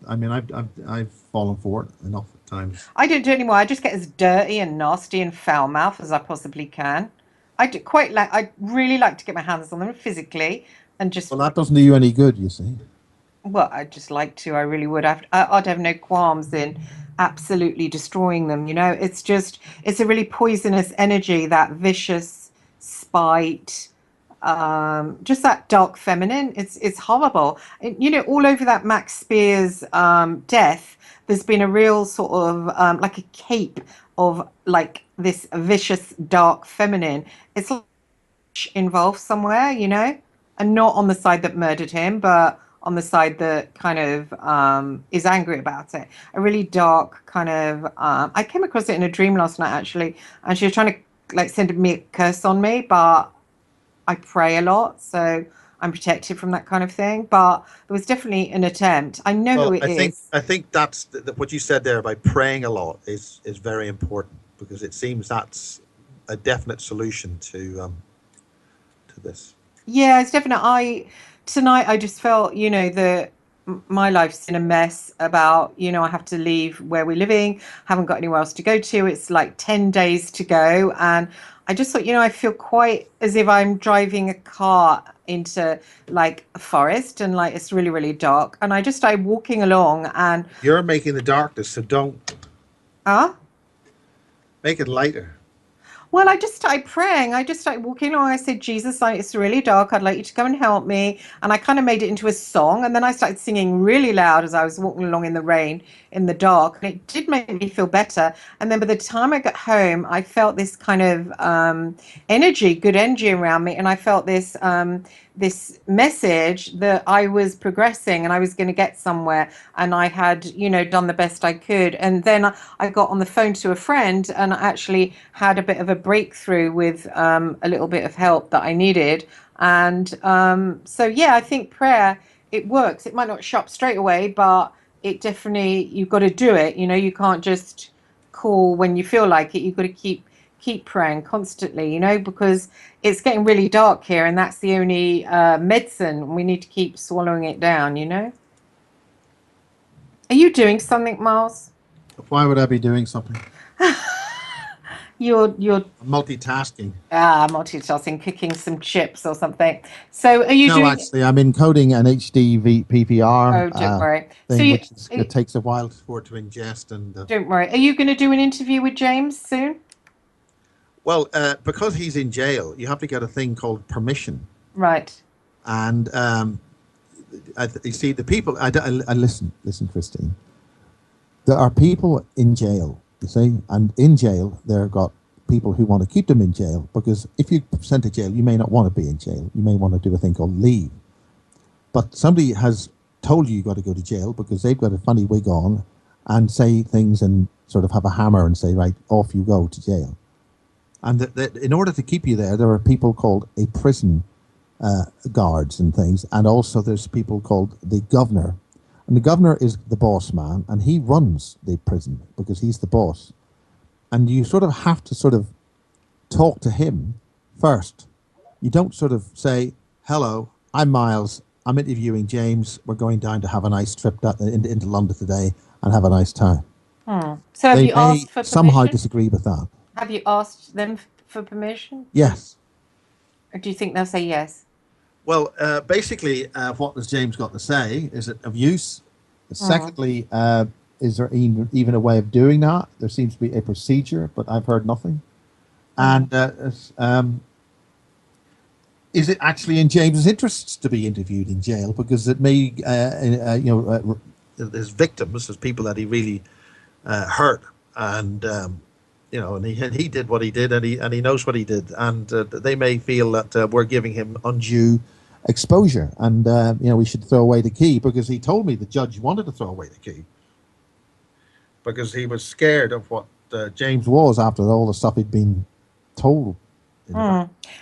I mean, I've fallen for it enough times. I don't do it anymore. I just get as dirty and nasty and foul mouth as I possibly can. I really like to get my hands on them physically and just. Well, that doesn't do you any good, you see. Well, I'd just like to. I really would. I'd have no qualms in absolutely destroying them. You know, it's a really poisonous energy, that vicious spite, just that dark feminine. It's horrible. You know, all over that Max Spiers death, there's been a real sort of like a cape of like this vicious, dark feminine. It's like involved somewhere, you know, and not on the side that murdered him, but on the side that kind of is angry about it. A really dark kind of. I came across it in a dream last night actually, and she was trying to like send me a curse on me, but I pray a lot, so I'm protected from that kind of thing. But there was definitely an attempt. I know who Well, it is. I think that's what you said there about praying a lot is very important, because it seems that's a definite solution to this. Yeah, it's definitely. Tonight I just felt, you know, that my life's in a mess about, you know, I have to leave where we're living, haven't got anywhere else to go to. It's like 10 days to go. And I just thought, you know, I feel quite as if I'm driving a car into like a forest and like it's really, really dark. And I just started walking along and You're making the darkness, so don't make it lighter. well, I just started praying. I just started walking along. I said, Jesus, it's really dark. I'd like you to come and help me. And I kind of made it into a song. And then I started singing really loud as I was walking along in the rain, in the dark. And it did make me feel better. And then by the time I got home, I felt this kind of energy, good energy around me. And I felt this message that I was progressing and I was going to get somewhere, and I had, you know, done the best I could. And then I got on the phone to a friend and I actually had a bit of a breakthrough with a little bit of help that I needed. And so, yeah, I think prayer, it works. It might not show up straight away, but it definitely, you've got to do it. You know, you can't just call when you feel like it. You've got to keep praying constantly, you know, because it's getting really dark here, and that's the only medicine. We need to keep swallowing it down, you know. Are you doing something, Miles? Why would I be doing something? You're Multitasking. multitasking, cooking some chips or something. So are you No, doing? actually, I'm encoding an HD PPR Oh, don't worry. So thing, you, which it takes a while for it to ingest. And don't worry. Are you going to do an interview with James soon? well, because he's in jail, you have to get a thing called permission. Right. And you see, the people. I listen, Christine. There are people in jail, you see, and in jail they've got people who want to keep them in jail, because if you're sent to jail, you may not want to be in jail. You may want to do a thing called leave. But somebody has told you got to go to jail because they've got a funny wig on and say things and sort of have a hammer and say, right, off you go to jail. And in order to keep you there, there are people called a prison guards and things, and also there's people called the governor. And the governor is the boss man, and he runs the prison because he's the boss. And you sort of have to sort of talk to him first. You don't sort of say, hello, I'm Miles, I'm interviewing James, we're going down to have a nice trip into London today and have a nice time. So have They you may asked for somehow permission? disagree with that. Have you asked them for permission? Yes. Or do you think they'll say yes? Well, basically, what has James got to say? Is it of use? Secondly, is there even a way of doing that? There seems to be a procedure, but I've heard nothing. And is it actually in James's interests to be interviewed in jail? Because it may, there's victims, there's people that he really hurt, and and he did what he did, and he knows what he did, and they may feel that we're giving him undue exposure, and we should throw away the key, because he told me the judge wanted to throw away the key because he was scared of what James was after all the stuff he'd been told.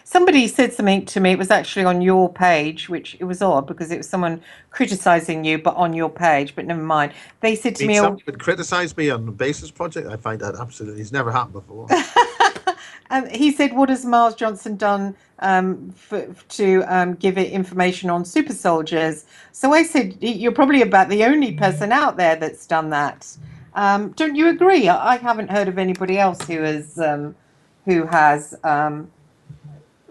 Somebody said something to me. It was actually on your page, which it was odd because it was someone criticizing you, but on your page. But never mind. They said to me, somebody would criticize me on the Basis Project. I find that absolutely, it's never happened before. He said, what has Miles Johnston done to give it information on super soldiers? So I said, you're probably about the only person out there that's done that. Don't you agree? I haven't heard of anybody else who has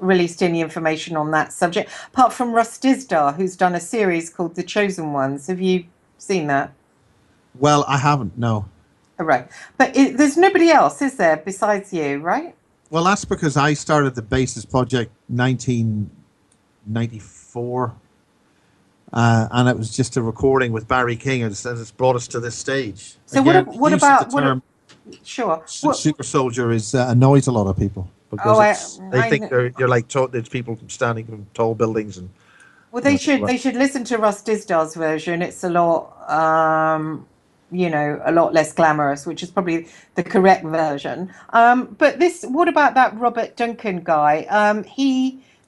released any information on that subject, apart from Russ Dizdar, who's done a series called The Chosen Ones. Have you seen that? Well, I haven't, no. Oh, right. But there's nobody else, is there, besides you, right? Well, that's because I started the Basis Project 1994, and it was just a recording with Barry King, and it's brought us to this stage. So Again, what use of about the term sure. What, super soldier is annoys a lot of people because they think you're like there's people standing in tall buildings and. well, they should listen to Russ Disdal's version. It's a lot, a lot less glamorous, which is probably the correct version. But what about that Robert Duncan guy?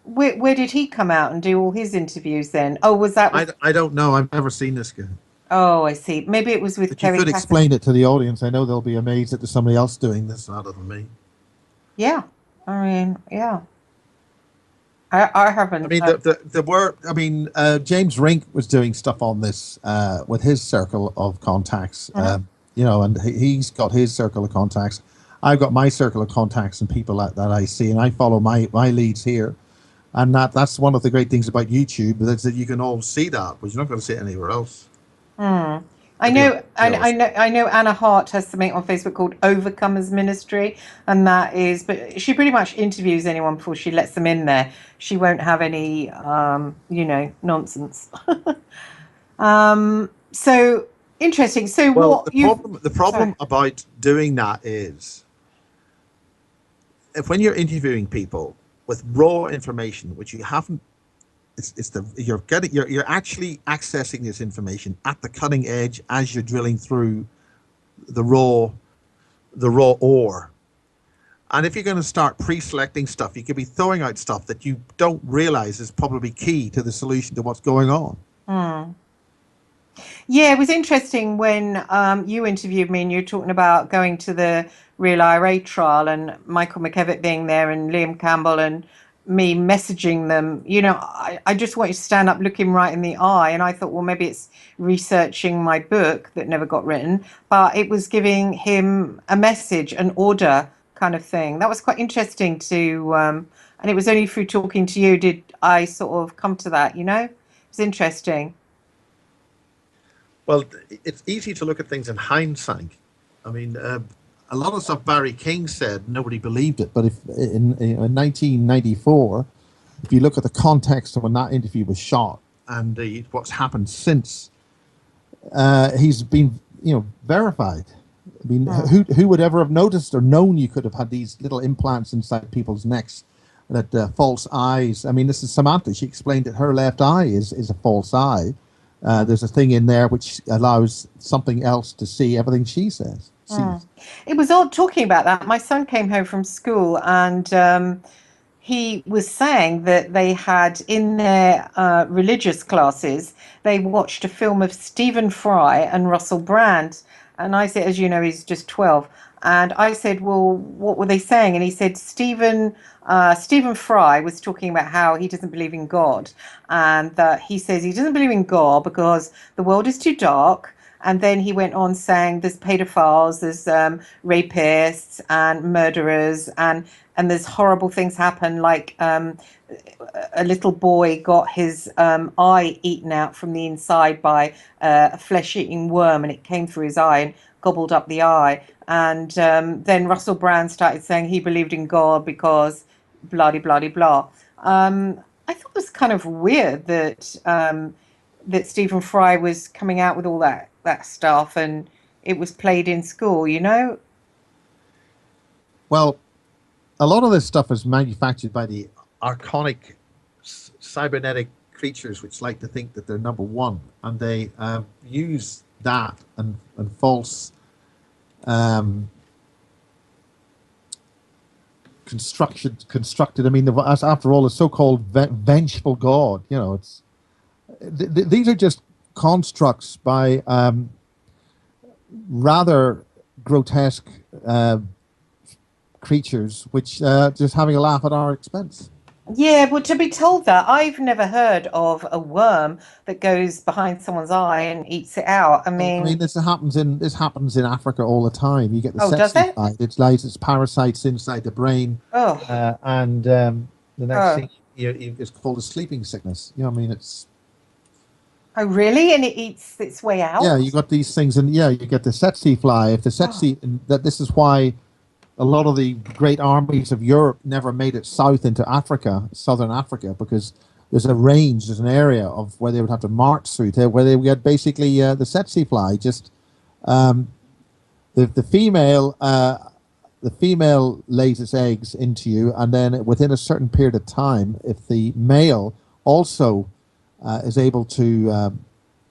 Where did he come out and do all his interviews then? Oh, was that? I don't know. I've never seen this guy. Oh, I see. Maybe it was with But you could explain it to the audience. I know they'll be amazed that there's somebody else doing this rather than me. Yeah, I mean, yeah. I haven't. I mean, James Rink was doing stuff on this with his circle of contacts, and he's got his circle of contacts. I've got my circle of contacts and people that I see, and I follow my leads here. And that's one of the great things about YouTube, is that you can all see that, but you're not going to see it anywhere else. I know Anna Hart has something on Facebook called Overcomers Ministry, and that is, but she pretty much interviews anyone before she lets them in there. She won't have any, nonsense. So interesting. So the problem about doing that is, when you're interviewing people with raw information, which you haven't. You're actually accessing this information at the cutting edge as you're drilling through the raw ore. And if you're going to start pre-selecting stuff, you could be throwing out stuff that you don't realize is probably key to the solution to what's going on. Yeah, it was interesting when you interviewed me and you were talking about going to the Real IRA trial and Michael McKevitt being there and Liam Campbell and me messaging them. I just want you to stand up looking right in the eye, and I thought, well, maybe it's researching my book that never got written, but it was giving him a message, an order kind of thing. That was quite interesting and it was only through talking to you did I sort of come to that. It was interesting. Well, it's easy to look at things in hindsight. I mean, a lot of stuff Barry King said, nobody believed it. But if in 1994, if you look at the context of when that interview was shot and what's happened since, he's been verified. I mean, who would ever have noticed or known you could have had these little implants inside people's necks, that false eyes? I mean, this is Samantha. She explained that her left eye is a false eye. There's a thing in there which allows something else to see everything she says. It was odd talking about that. My son came home from school and he was saying that they had in their religious classes, they watched a film of Stephen Fry and Russell Brand. And I said, as you know, he's just 12. And I said, well, what were they saying? And he said, Stephen Fry was talking about how he doesn't believe in God. And that he says he doesn't believe in God because the world is too dark. And then he went on saying there's pedophiles, there's rapists and murderers, and there's horrible things happen, like a little boy got his eye eaten out from the inside by a flesh-eating worm, and it came through his eye and gobbled up the eye. And then Russell Brand started saying he believed in God because blah, blah, blah, blah. I thought it was kind of weird that that Stephen Fry was coming out with all that stuff and it was played in school, Well, a lot of this stuff is manufactured by the archonic cybernetic creatures which like to think that they're number one, and they use that and false constructed. I mean, after all, the so-called vengeful God. It's these are just constructs by rather grotesque creatures, which just having a laugh at our expense. Yeah, but to be told that, I've never heard of a worm that goes behind someone's eye and eats it out. I mean, this happens in Africa all the time. You get the does it? side. It's parasites inside the brain. And the next thing it's called a sleeping sickness. It's. Oh, really? And it eats its way out? Yeah, you got these things, and you get the tsetse fly. If the tsetse, this is why a lot of the great armies of Europe never made it south into Africa, southern Africa, because there's a range, there's an area of where they would have to march through to where they would get basically the tsetse fly. Just the female lays its eggs into you, and then within a certain period of time, if the male also is able to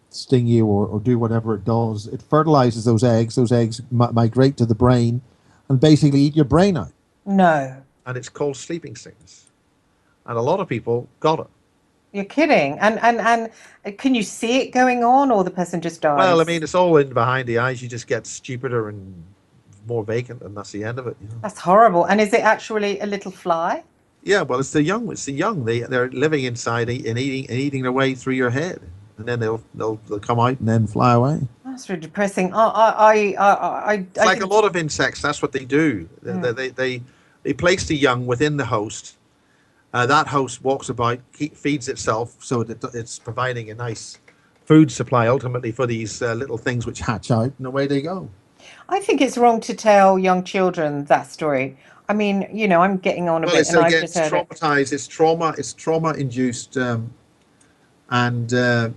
sting you or do whatever it does, it fertilizes those eggs. Those eggs migrate to the brain and basically eat your brain out. No. And it's called sleeping sickness. And a lot of people got it. You're kidding. And can you see it going on, or the person just dies? Well, I mean, it's all in behind the eyes. You just get stupider and more vacant, and that's the end of it. You know? That's horrible. And is it actually a little fly? Yeah, well, it's the young. It's the young. They're living inside and eating their way through your head, and then they'll come out and then fly away. That's really depressing. It's like a lot of insects. That's what they do. They place the young within the host. That host walks about, feeds itself, so that it's providing a nice food supply ultimately for these little things which hatch out, and away they go. I think it's wrong to tell young children that story. I mean, you know, I'm getting on a bit, and I've just heard it. Traumatized. It's trauma induced, and it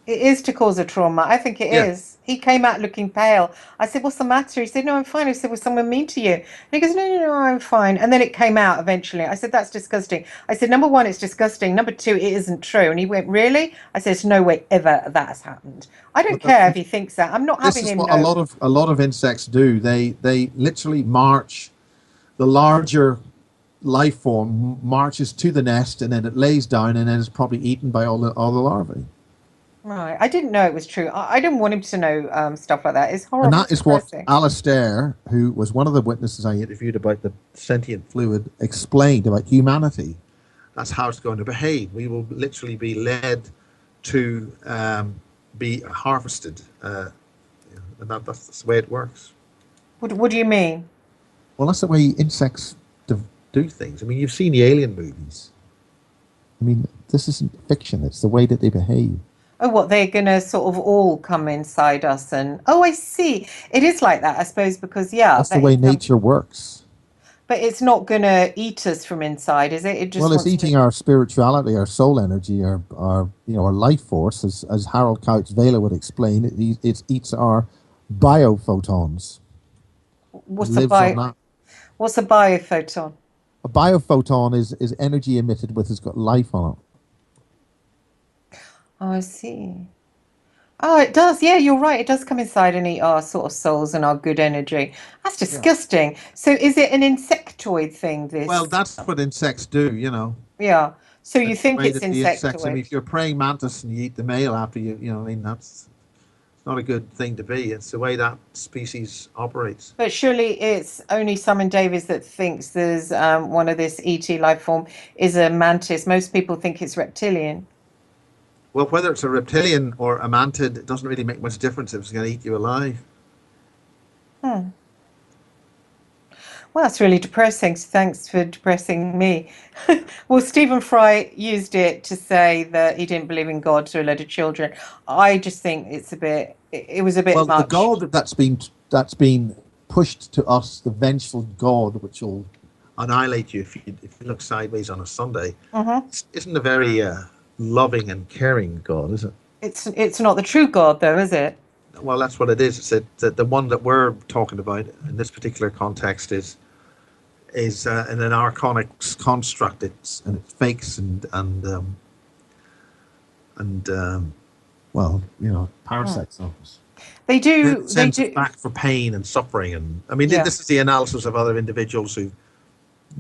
is to cause a trauma. I think it is. He came out looking pale. I said, "What's the matter?" He said, "No, I'm fine." I said, "Was someone mean to you?" And he goes, "No, I'm fine." And then it came out eventually. I said, "That's disgusting." I said, "Number one, it's disgusting. Number two, it isn't true." And he went, "Really?" I said, "There's no way ever that has happened." I don't care if he thinks that. I'm not having him know. This is what a lot of insects do. They literally march. The larger life form marches to the nest, and then it lays down, and then it's probably eaten by all the larvae. Right. I didn't know it was true. I didn't want him to know stuff like that. It's horrible. And that is what Alistair, who was one of the witnesses I interviewed about the sentient fluid, explained about humanity. That's how it's going to behave. We will literally be led to be harvested. And that's the way it works. What do you mean? Well, that's the way insects do things. I mean, you've seen the Alien movies. I mean, this isn't fiction. It's the way that they behave. Oh, what, they're going to sort of all come inside us and... Oh, I see. It is like that, I suppose, because, yeah... That's the way nature works. But it's not going to eat us from inside, is it? It just it's eating our spirituality, our soul energy, our life force, as Harold Couch Vela would explain. It eats our biophotons. What's a biophoton? A biophoton is energy emitted it's got life on it. Oh, I see. Oh, it does. Yeah, you're right. It does come inside and eat our sort of souls and our good energy. That's disgusting. Yeah. So is it an insectoid thing, this? Well, that's what insects do, you know. Yeah. So you think it's insectoid? I mean, if you're a praying mantis and you eat the male after that's not a good thing to be. It's the way that species operates. But surely it's only Simon Davies that thinks there's one of this ET life form is a mantis. Most people think it's reptilian. Well, whether it's a reptilian or a mantid, it doesn't really make much difference if it's going to eat you alive. Well, that's really depressing. So thanks for depressing me. Well, Stephen Fry used it to say that he didn't believe in God to a load of children. I just think it's it was a bit much. Well, the God that's been pushed to us, the vengeful God, which will annihilate you if you look sideways on a Sunday, isn't a very loving and caring God, is it? It's not the true God, though, is it? Well, that's what it is. It's the one that we're talking about in this particular context is in an archonic construct. It fakes and parasites on us. They do. It sends us back for pain and suffering, and I mean, this is the analysis of other individuals who've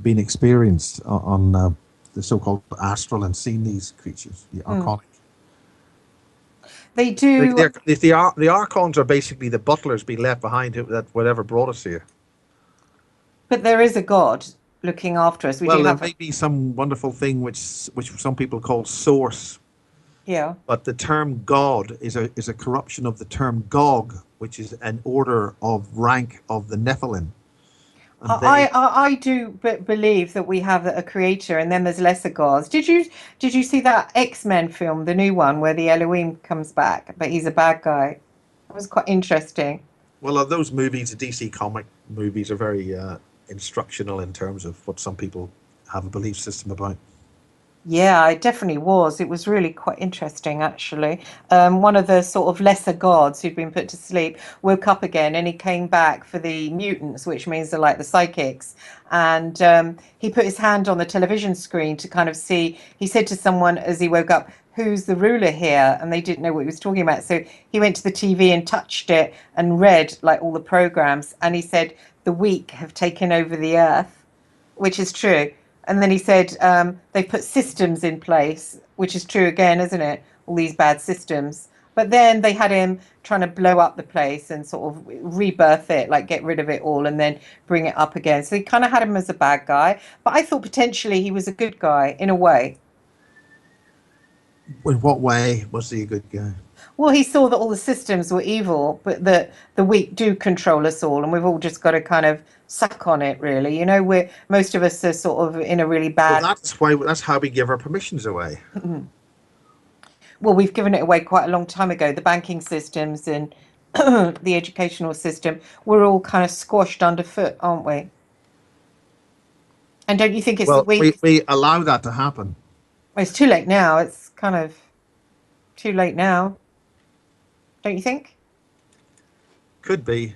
been experienced on the so-called astral and seen these creatures, the archonic. They do. The archons are basically the butlers being left behind that whatever brought us here. But there is a God looking after us. There may be some wonderful thing which some people call source. Yeah. But the term God is a corruption of the term Gog, which is an order of rank of the Nephilim. I do believe that we have a creator, and then there's lesser gods. Did you see that X-Men film, the new one, where the Elohim comes back, but he's a bad guy? It was quite interesting. Well, those movies, the DC comic movies, are very instructional in terms of what some people have a belief system about. Yeah, it definitely was. It was really quite interesting, actually. One of the sort of lesser gods who'd been put to sleep woke up again, and he came back for the mutants, which means they're like the psychics. And he put his hand on the television screen to kind of see. He said to someone as he woke up, "Who's the ruler here?" And they didn't know what he was talking about. So he went to the TV and touched it and read like all the programs. And he said, "The weak have taken over the earth," which is true. And then he said they put systems in place, which is true again, isn't it? All these bad systems. But then they had him trying to blow up the place and sort of rebirth it, like get rid of it all and then bring it up again. So he kind of had him as a bad guy. But I thought potentially he was a good guy in a way. In what way was he a good guy? Well, he saw that all the systems were evil, but that the weak do control us all, and we've all just got to kind of suck on it, really. You know, we're most of us are sort of in a really Well, bad. that's how we give our permissions away. Well, we've given it away quite a long time ago. The banking systems and the educational system, we're all kind of squashed underfoot, aren't we? And don't you think it's the Well, weak? we allow that to happen. Well, it's too late now. It's kind of too late now, don't you think? Could be.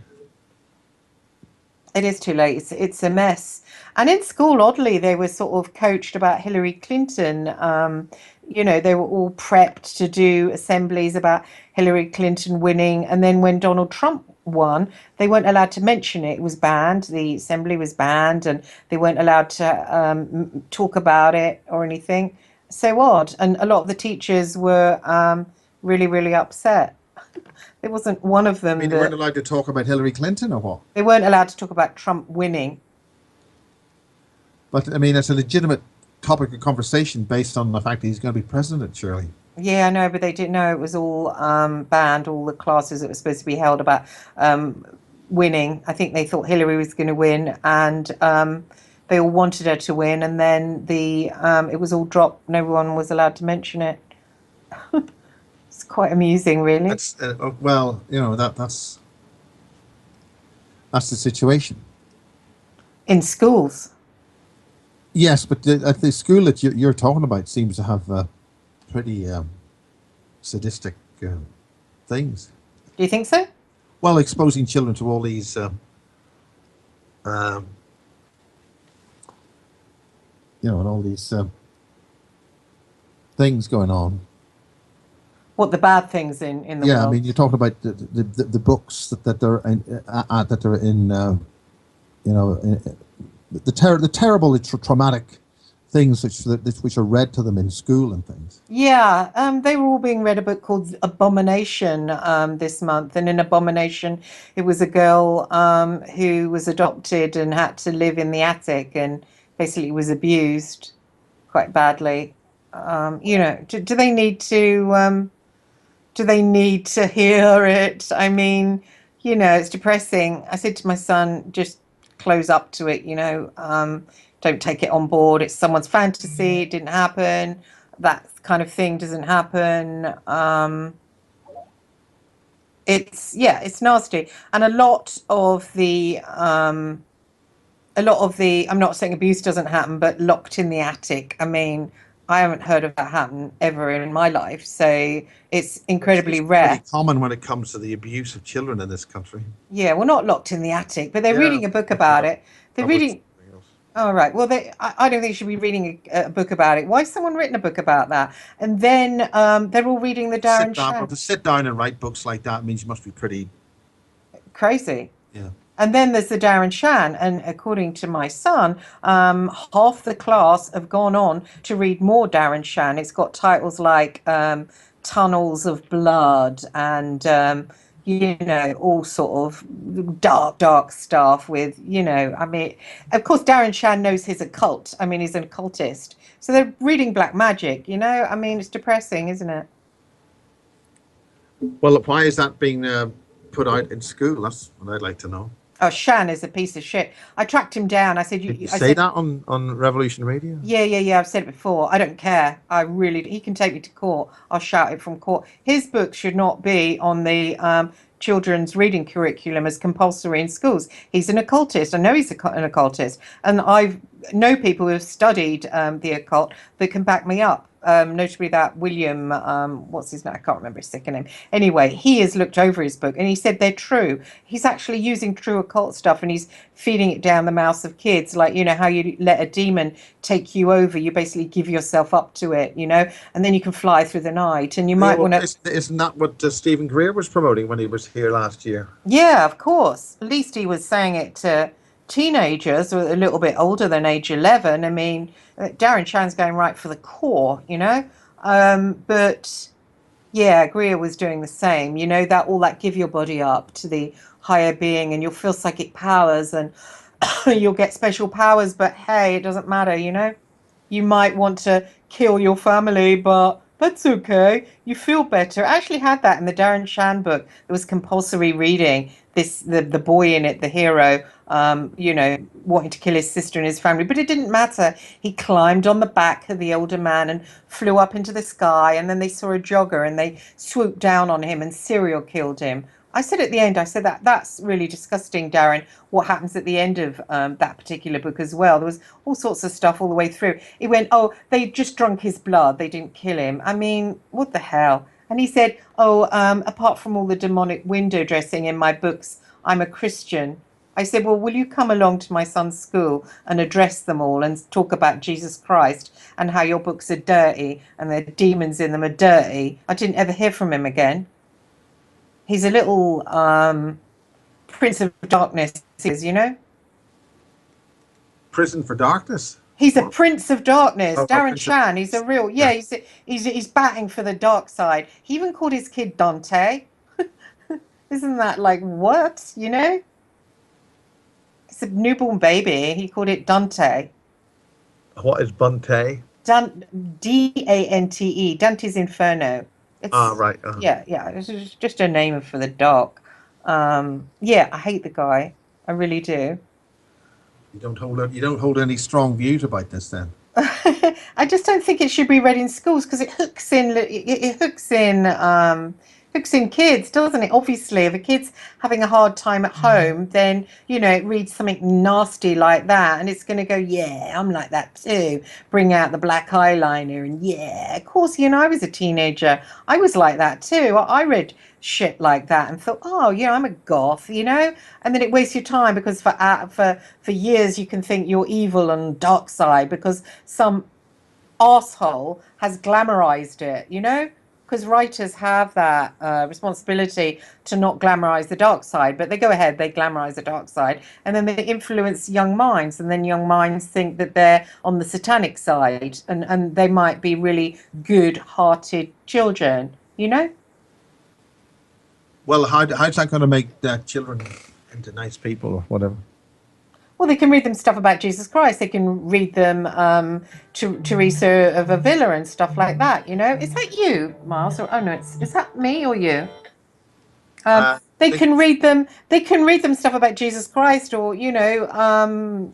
It is too late. It's a mess. And in school, oddly, they were sort of coached about Hillary Clinton. You know, they were all prepped to do assemblies about Hillary Clinton winning. And then when Donald Trump won, they weren't allowed to mention it. It was banned. The assembly was banned, and they weren't allowed to talk about it or anything. So odd. And a lot of the teachers were really, really upset. There wasn't one of I them mean, they weren't that allowed to talk about Hillary Clinton or what? they weren't allowed to talk about Trump winning. But I mean, it's a legitimate topic of conversation based on the fact that he's going to be president, surely. Yeah, I know, but they didn't know it was all banned, all the classes that were supposed to be held about winning. I think they thought Hillary was going to win, and they all wanted her to win, and then it was all dropped. No one was allowed to mention it. It's quite amusing, really. That's well, you know that's the situation. In schools. Yes, but at the school that you're talking about seems to have pretty sadistic things. Do you think so? Well, exposing children to all these and all these things going on. What the bad things in the Yeah, world? I mean, you're talking about the books that are in the terrible traumatic things which are read to them in school and things. Yeah, they were all being read a book called Abomination this month, and in Abomination, it was a girl who was adopted and had to live in the attic and basically was abused quite badly. Do they need to? Do they need to hear it? I mean, it's depressing. I said to my son, just close up to it, don't take it on board. It's someone's fantasy. It didn't happen. That kind of thing doesn't happen. It's nasty. And a lot of the, I'm not saying abuse doesn't happen, but locked in the attic. I mean, I haven't heard of that happen ever in my life. So it's incredibly rare. Pretty common when it comes to the abuse of children in this country. Yeah, well, not locked in the attic, but they're reading a book about it. They're reading. Oh, right. Well, I don't think you should be reading a book about it. Why has someone written a book about that? And then they're all reading the Darren Shan. To sit down and write books like that means you must be pretty crazy. Yeah. And then there's the Darren Shan, and according to my son, half the class have gone on to read more Darren Shan. It's got titles like Tunnels of Blood and all sort of dark stuff with, I mean, of course, Darren Shan knows his occult. I mean, he's an occultist. So they're reading black magic, I mean, it's depressing, isn't it? Well, why is that being put out in school? That's what I'd like to know. Oh, Shan is a piece of shit. I tracked him down. I said, Did you say that on Revolution Radio? Yeah. I've said it before. I don't care. He can take me to court. I'll shout it from court. His book should not be on the children's reading curriculum as compulsory in schools. He's an occultist. I know he's an occultist. And I've know people who have studied the occult that can back me up. Notably that William, what's his name? I can't remember his second name. Anyway, he has looked over his book and he said they're true. He's actually using true occult stuff and he's feeding it down the mouths of kids, like, you know, how you let a demon take you over. You basically give yourself up to it, you know, and then you can fly through the night. And you might want to. Isn't that what Stephen Greer was promoting when he was here last year? Yeah, of course. At least he was saying it to teenagers or a little bit older than age 11. I mean, Darren Chan's going right for the core, you know. But yeah, Greer was doing the same, you know, that all that give your body up to the higher being and you'll feel psychic powers and you'll get special powers, but hey, it doesn't matter, you know. You might want to kill your family, but that's okay. You feel better. I actually had that in the Darren Shan book. It was compulsory reading. The boy in it, the hero, you know, wanting to kill his sister and his family, but it didn't matter. He climbed on the back of the older man and flew up into the sky, and then they saw a jogger and they swooped down on him and serial killed him. I said at the end, I said that's really disgusting, Darren, what happens at the end of that particular book as well. There was all sorts of stuff all the way through. He went, oh, they just drunk his blood. They didn't kill him. I mean, what the hell? And he said, oh, apart from all the demonic window dressing in my books, I'm a Christian. I said, well, will you come along to my son's school and address them all and talk about Jesus Christ and how your books are dirty and the demons in them are dirty? I didn't ever hear from him again. He's a little Prince of Darkness, you know? Prison for Darkness? He's a Prince of Darkness. Darren Prince Chan, he's a real, yeah, he's batting for the dark side. He even called his kid Dante. Isn't that like, what, you know? It's a newborn baby. He called it Dante. What is Bunte? Dante. Dante's Inferno. It's, right. Yeah. It's just a name for the dark. Yeah, I hate the guy. I really do. You don't hold any strong views about this then? I just don't think it should be read in schools because it hooks in kids, doesn't it? Obviously, if a kid's having a hard time at home, then, you know, it reads something nasty like that and it's going to go, yeah, I'm like that too. Bring out the black eyeliner and yeah, of course, you know, I was a teenager. I was like that too. I read shit like that and thought, oh, yeah, I'm a goth, you know? And then it wastes your time because for years you can think you're evil and dark side because some asshole has glamorized it, you know? Because writers have that responsibility to not glamorize the dark side, but they go ahead, they glamorize the dark side, and then they influence young minds, and then young minds think that they're on the satanic side, and they might be really good-hearted children, you know? Well, how's that going to make children into nice people or whatever? Well, they can read them stuff about Jesus Christ. They can read them Teresa of Avila and stuff like that. You know, is that you, Miles? Or, oh no, is that me or you? They can read them. They can read them stuff about Jesus Christ, or you know,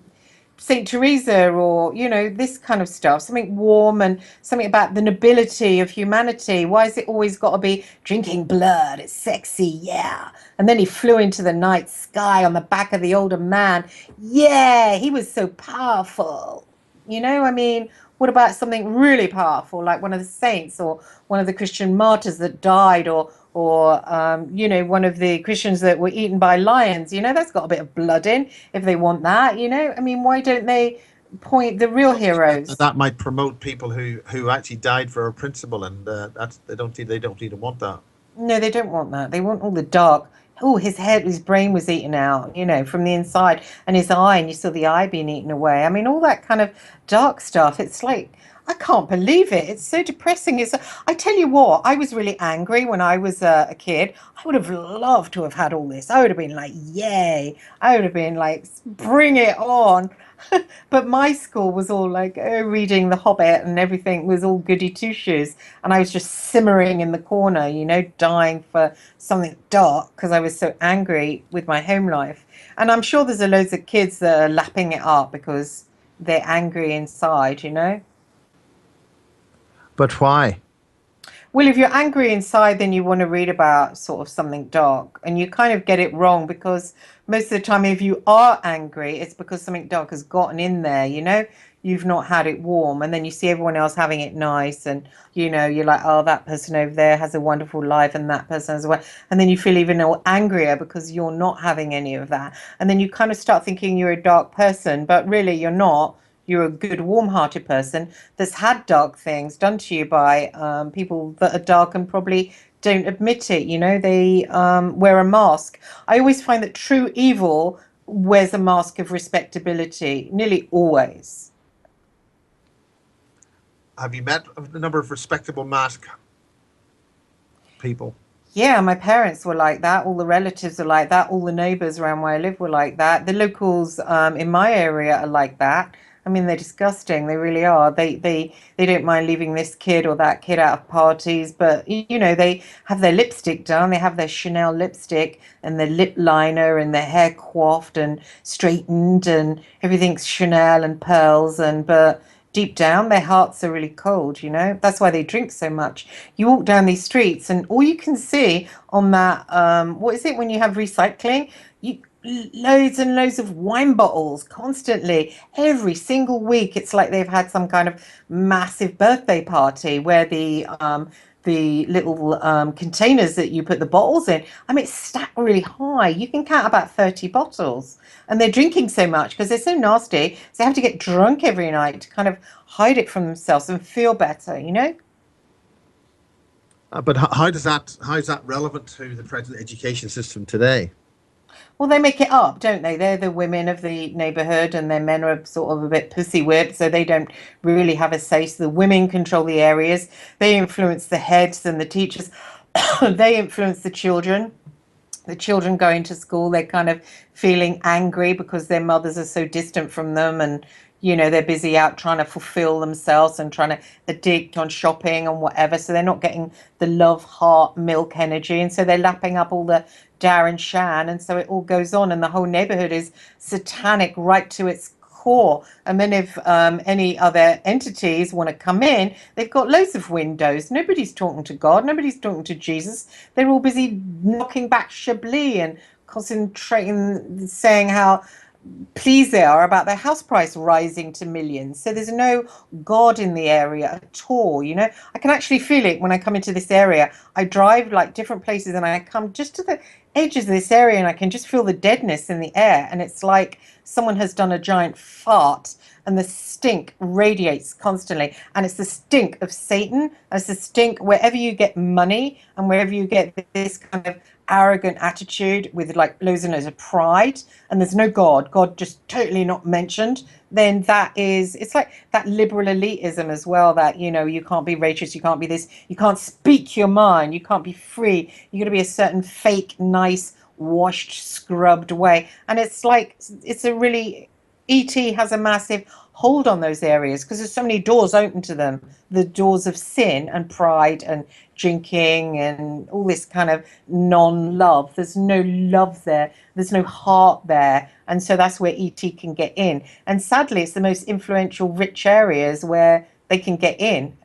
Saint Teresa, or you know, this kind of stuff. Something warm and something about the nobility of humanity. Why is it always got to be drinking blood? It's sexy, yeah. And then he flew into the night sky on the back of the older man. Yeah, he was so powerful. You know, I mean, what about something really powerful, like one of the saints or one of the Christian martyrs that died, or you know, one of the Christians that were eaten by lions? You know, that's got a bit of blood in. If they want that, you know, I mean, why don't they point the real heroes? That might promote people who actually died for a principle, and they don't even want that. No, they don't want that. They want all the dark. Oh, his brain was eaten out, you know, from the inside, and his eye, and you saw the eye being eaten away. I mean, all that kind of dark stuff. It's like, I can't believe it. It's so depressing. I tell you what, I was really angry when I was a kid. I would have loved to have had all this. I would have been like, yay. I would have been like, bring it on. But my school was all like, reading The Hobbit and everything was all goody two-shoes. And I was just simmering in the corner, you know, dying for something dark because I was so angry with my home life. And I'm sure there's loads of kids that are lapping it up because they're angry inside, you know. But why? Well, if you're angry inside, then you want to read about sort of something dark, and you kind of get it wrong because most of the time, if you are angry, it's because something dark has gotten in there, you know? You've not had it warm, and then you see everyone else having it nice, and you know, you're like, oh, that person over there has a wonderful life, and that person has well, and then you feel even more angrier because you're not having any of that, and then you kind of start thinking you're a dark person, but really you're not. You're a good, warm-hearted person that's had dark things done to you by people that are dark and probably don't admit it. You know, they wear a mask. I always find that true evil wears a mask of respectability, nearly always. Have you met a number of respectable mask people? Yeah, my parents were like that. All the relatives are like that. All the neighbors around where I live were like that. The locals in my area are like that. I mean, they're disgusting. They really are. They don't mind leaving this kid or that kid out of parties, but you know, they have their lipstick done. They have their Chanel lipstick and their lip liner and their hair coiffed and straightened and everything's Chanel and pearls and but deep down their hearts are really cold, you know. That's why they drink so much. You walk down these streets and all you can see on that what is it when you have recycling, you loads and loads of wine bottles constantly every single week. It's like they've had some kind of massive birthday party where the little containers that you put the bottles in, I mean, it's stacked really high. You can count about 30 bottles. And they're drinking so much because they're so nasty. So they have to get drunk every night to kind of hide it from themselves and feel better, you know? But how is that relevant to the present education system today? Well, they make it up, don't they? They're the women of the neighborhood, and their men are sort of a bit pussy whipped, so they don't really have a say. So the women control the areas. They influence the heads and the teachers. They influence the children. The children going to school, they're kind of feeling angry because their mothers are so distant from them, and you know, they're busy out trying to fulfill themselves and trying to addict on shopping and whatever, so they're not getting the love heart milk energy, and so they're lapping up all the Darren Shan, and so it all goes on, and the whole neighborhood is satanic right to its core. And then if any other entities want to come in, they've got loads of windows. Nobody's talking to God. Nobody's talking to Jesus. They're all busy knocking back Chablis and concentrating, saying how pleased they are about their house price rising to millions. So there's no God in the area at all. You know, I can actually feel it when I come into this area. I drive like different places and I come just to the edges of this area and I can just feel the deadness in the air. And it's like someone has done a giant fart and the stink radiates constantly. And it's the stink of Satan. It's the stink wherever you get money and wherever you get this kind of arrogant attitude with like loads and loads of pride, and there's no God just totally not mentioned, then that is, it's like that liberal elitism as well, that, you know, you can't be racist, you can't be this, you can't speak your mind, you can't be free, you're going to be a certain fake, nice, washed, scrubbed way. And it's like, it's a really, ET has a massive hold on those areas because there's so many doors open to them, the doors of sin and pride and drinking and all this kind of non-love. There's no love there, there's no heart there, and so that's where ET can get in. And sadly, it's the most influential rich areas where they can get in.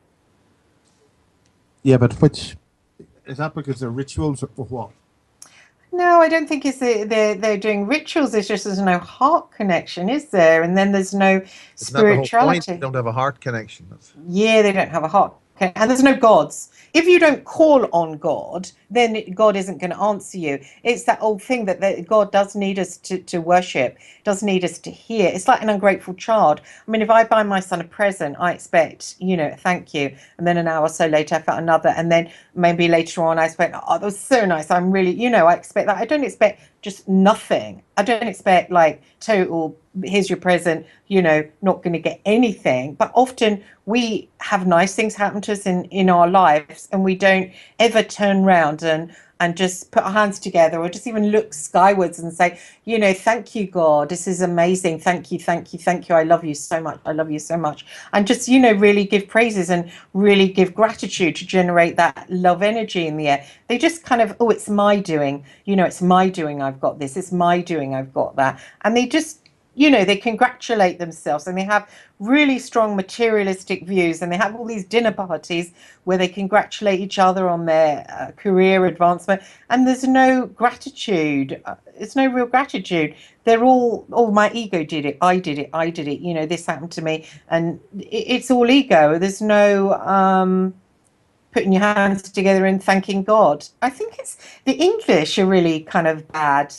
Yeah, but which is that because they're rituals or what? No, I don't think it's they're doing rituals. There's just there's no heart connection, is there? And then there's no Isn't that the whole point? They spirituality. don't have a heart connection. Yeah, they don't have a heart. Okay. And there's no gods. If you don't call on God, then God isn't going to answer you. It's that old thing that God does need us to worship, does need us to hear. It's like an ungrateful child. I mean, if I buy my son a present, I expect, you know, thank you. And then an hour or so later, I felt another. And then maybe later on, I expect, oh, that was so nice. I'm really, you know, I expect that. I don't expect just nothing. I don't expect like total, here's your present, you know, not going to get anything. But often we have nice things happen to us in our lives and we don't ever turn around and just put our hands together or just even look skywards and say, you know, thank you, God, this is amazing. Thank you, thank you, thank you. I love you so much. I love you so much. And just, you know, really give praises and really give gratitude to generate that love energy in the air. They just kind of, oh, it's my doing, you know, it's my doing, I've got this, it's my doing, I've got that. And they just you know, they congratulate themselves and they have really strong materialistic views, and they have all these dinner parties where they congratulate each other on their career advancement, and there's no gratitude. It's no real gratitude. They're all, oh, my ego did it, I did it, you know, this happened to me, and it's all ego. There's no putting your hands together and thanking God. I think it's the English are really kind of bad.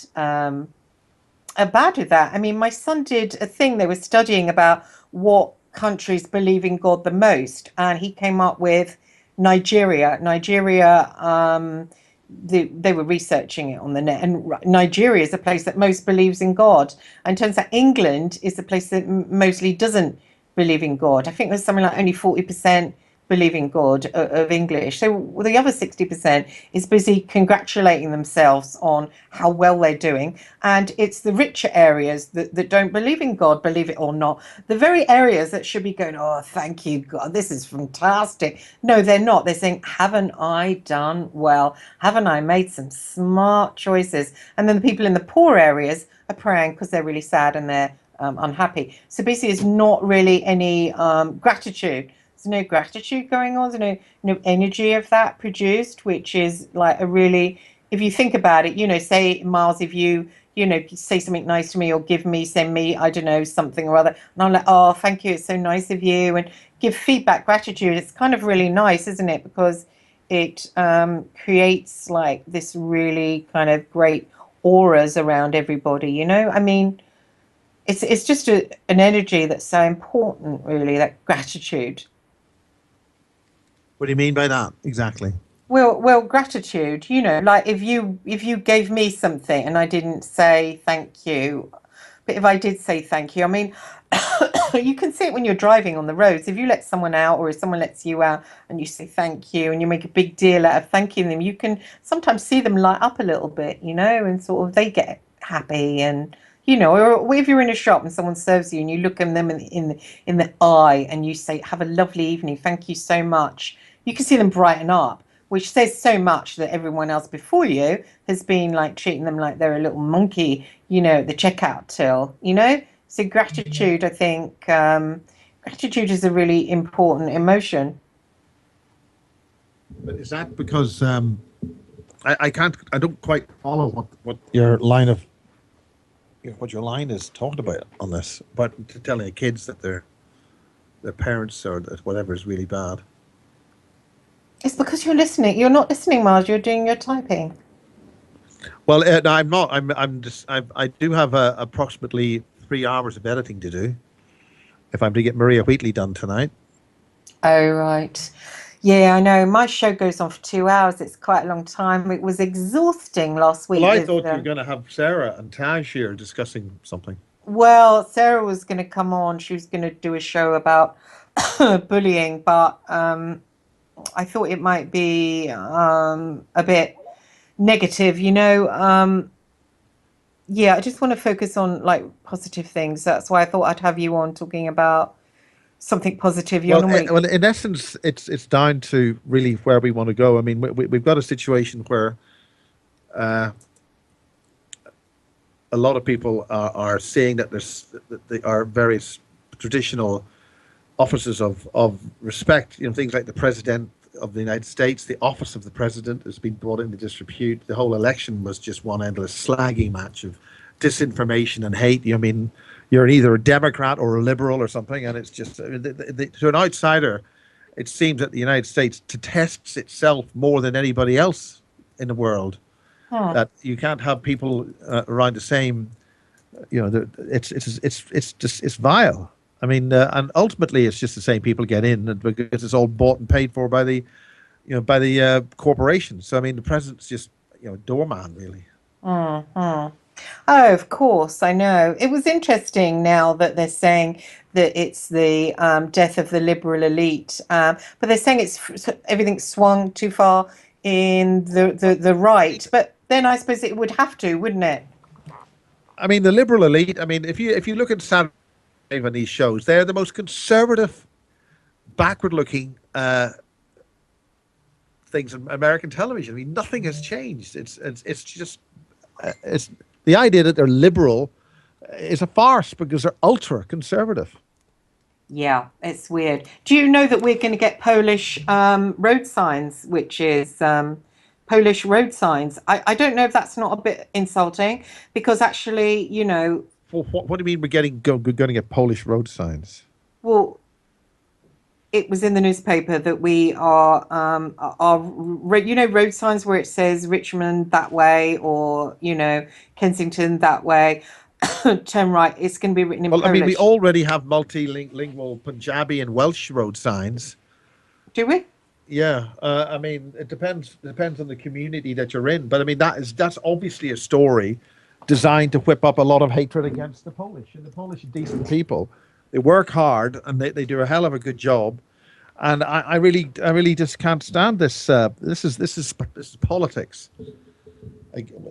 Are bad with that. I mean, my son did a thing, they were studying about what countries believe in God the most, and he came up with Nigeria. They were researching it on the net, and Nigeria is a place that most believes in God. And turns out England is the place that mostly doesn't believe in God. I think there's something like only 40% believe in God of English. So the other 60% is busy congratulating themselves on how well they're doing. And it's the richer areas that don't believe in God, believe it or not. The very areas that should be going, oh, thank you, God, this is fantastic. No, they're not. They're saying, haven't I done well? Haven't I made some smart choices? And then the people in the poor areas are praying because they're really sad and they're unhappy. So basically, it's not really any gratitude. There's no gratitude going on. There's no energy of that produced, which is like a really, if you think about it, you know, say, Miles, if you know, say something nice to me or give me, send me, I don't know, something or other, and I'm like, oh, thank you, it's so nice of you, and give feedback, gratitude. It's kind of really nice, isn't it? Because it creates like this really kind of great auras around everybody, you know? I mean, it's just an energy that's so important, really, that gratitude. What do you mean by that exactly? Well, gratitude, you know, like if you gave me something and I didn't say thank you, but if I did say thank you, I mean, you can see it when you're driving on the roads. If you let someone out or if someone lets you out and you say thank you and you make a big deal out of thanking them, you can sometimes see them light up a little bit, you know, and sort of they get happy. And you know, or if you're in a shop and someone serves you and you look at them in the eye and you say, have a lovely evening, thank you so much, you can see them brighten up, which says so much that everyone else before you has been like treating them like they're a little monkey, you know, at the checkout till, you know. So gratitude, I think, gratitude is a really important emotion. But is that because I can't, I don't quite follow what your line of, you know, what your line is talking about on this, but telling the kids that their parents or that whatever is really bad. It's because you're listening. You're not listening, Miles. You're doing your typing. Well, no, I'm not. I'm just. I do have approximately 3 hours of editing to do if I'm to get Maria Wheatley done tonight. Oh, right. Yeah, I know. My show goes on for 2 hours. It's quite a long time. It was exhausting last week Well, I with thought you were going to have Sarah and Taj here discussing something. well, Sarah was going to come on. She was going to do a show about bullying, but I thought it might be a bit negative, you know. Yeah, I just want to focus on like positive things. That's why I thought I'd have you on talking about something positive. You're Well, normally well, in essence, it's down to really where we want to go. I mean, we've got a situation where a lot of people are saying that there are various traditional offices of respect. You know, things like the president of the United States, the office of the president has been brought into disrepute. The whole election was just one endless slagging match of disinformation and hate. I mean, you're either a Democrat or a liberal or something, and it's just to an outsider, it seems that the United States detests itself more than anybody else in the world. That you can't have people around the same. You know, it's just it's vile. I mean, and ultimately, it's just the same people get in, and because it's all bought and paid for by the, you know, by the corporations. So I mean, the president's just, you know, a doorman really. Oh, of course, I know. It was interesting now that they're saying that it's the death of the liberal elite, but they're saying it's everything swung too far in the right. But then I suppose it would have to, wouldn't it? I mean, the liberal elite. I mean, if you look at Saturday Night on these shows, they're the most conservative, backward-looking things in American television. I mean, nothing has changed. It's just it's the idea that they're liberal is a farce because they're ultra conservative. Yeah, it's weird. Do you know that we're going to get Polish road signs, which is Polish road signs? I don't know if that's not a bit insulting because actually, Well, what do you mean we're going to get Polish road signs? well, it was in the newspaper that we are road signs where it says Richmond that way or Kensington that way. Turn right. It's going to be written in Polish. I mean, we already have multilingual Punjabi and Welsh road signs. Do we? Yeah, I mean, it depends on the community that you're in, but I mean that's obviously a story designed to whip up a lot of hatred against the Polish. And the Polish are decent people. They work hard and they do a hell of a good job. And I really just can't stand this. This is politics.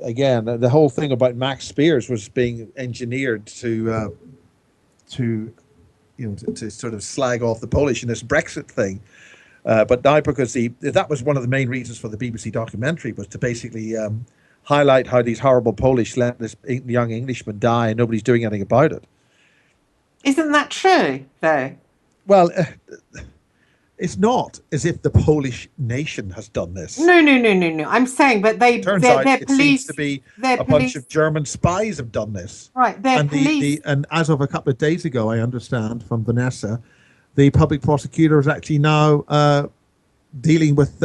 Again, the whole thing about Max Spiers was being engineered to sort of slag off the Polish in this Brexit thing. But now, because that was one of the main reasons for the BBC documentary, was to basically highlight how these horrible Polish let this young Englishman die and nobody's doing anything about it. Isn't that true, though? Well, it's not as if the Polish nation has done this. No. I'm saying, but Turns out it seems to be a bunch of German spies have done this. Right, their police. And as of a couple of days ago, I understand from Vanessa, the public prosecutor is actually now dealing with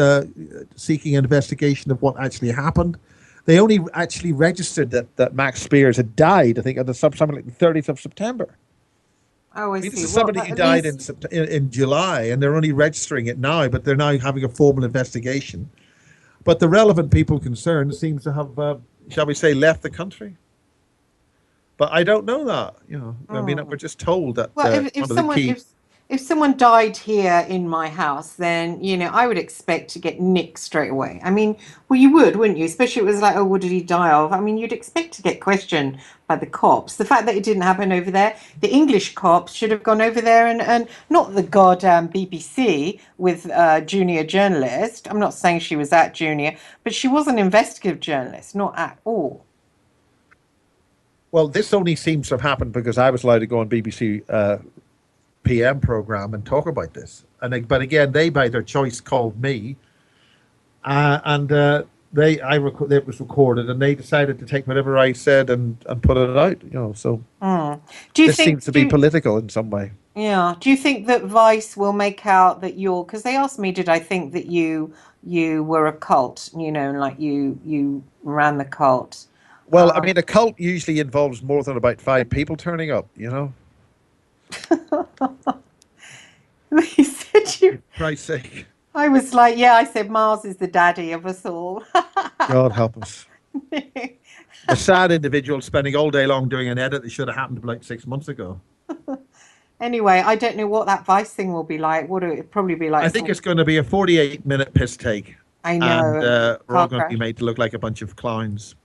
seeking an investigation of what actually happened. They only actually registered that Max Spiers had died, I think, on something like the 30th of September. Oh, I see. This is somebody who died in July, and they're only registering it now, but they're now having a formal investigation. But the relevant people concerned seem to have, shall we say, left the country. But I don't know that. I mean, we're just told that. Well, if someone died here in my house, then, I would expect to get nicked straight away. I mean, well, you would, wouldn't you? Especially if it was like, oh, what did he die of? I mean, you'd expect to get questioned by the cops. The fact that it didn't happen over there, the English cops should have gone over there and not the goddamn BBC with a junior journalist. I'm not saying she was that junior, but she was an investigative journalist, not at all. Well, this only seems to have happened because I was allowed to go on BBC PM program and talk about this, but again, they by their choice called me, and it was recorded, and they decided to take whatever I said and put it out. So this seems to be political in some way. Yeah. Do you think that Vice will make out that because they asked me, did I think that you were a cult? Like you ran the cult. Well, I mean, a cult usually involves more than about 5 people turning up. You said you. For Christ's sake. I was like, I said Miles is the daddy of us all. God help us. A sad individual spending all day long doing an edit that should have happened like 6 months ago. Anyway, I don't know what that Vice thing will be like. What it probably be like? I think it's going to be a 48-minute piss take. I know. And we're all going to be made to look like a bunch of clowns.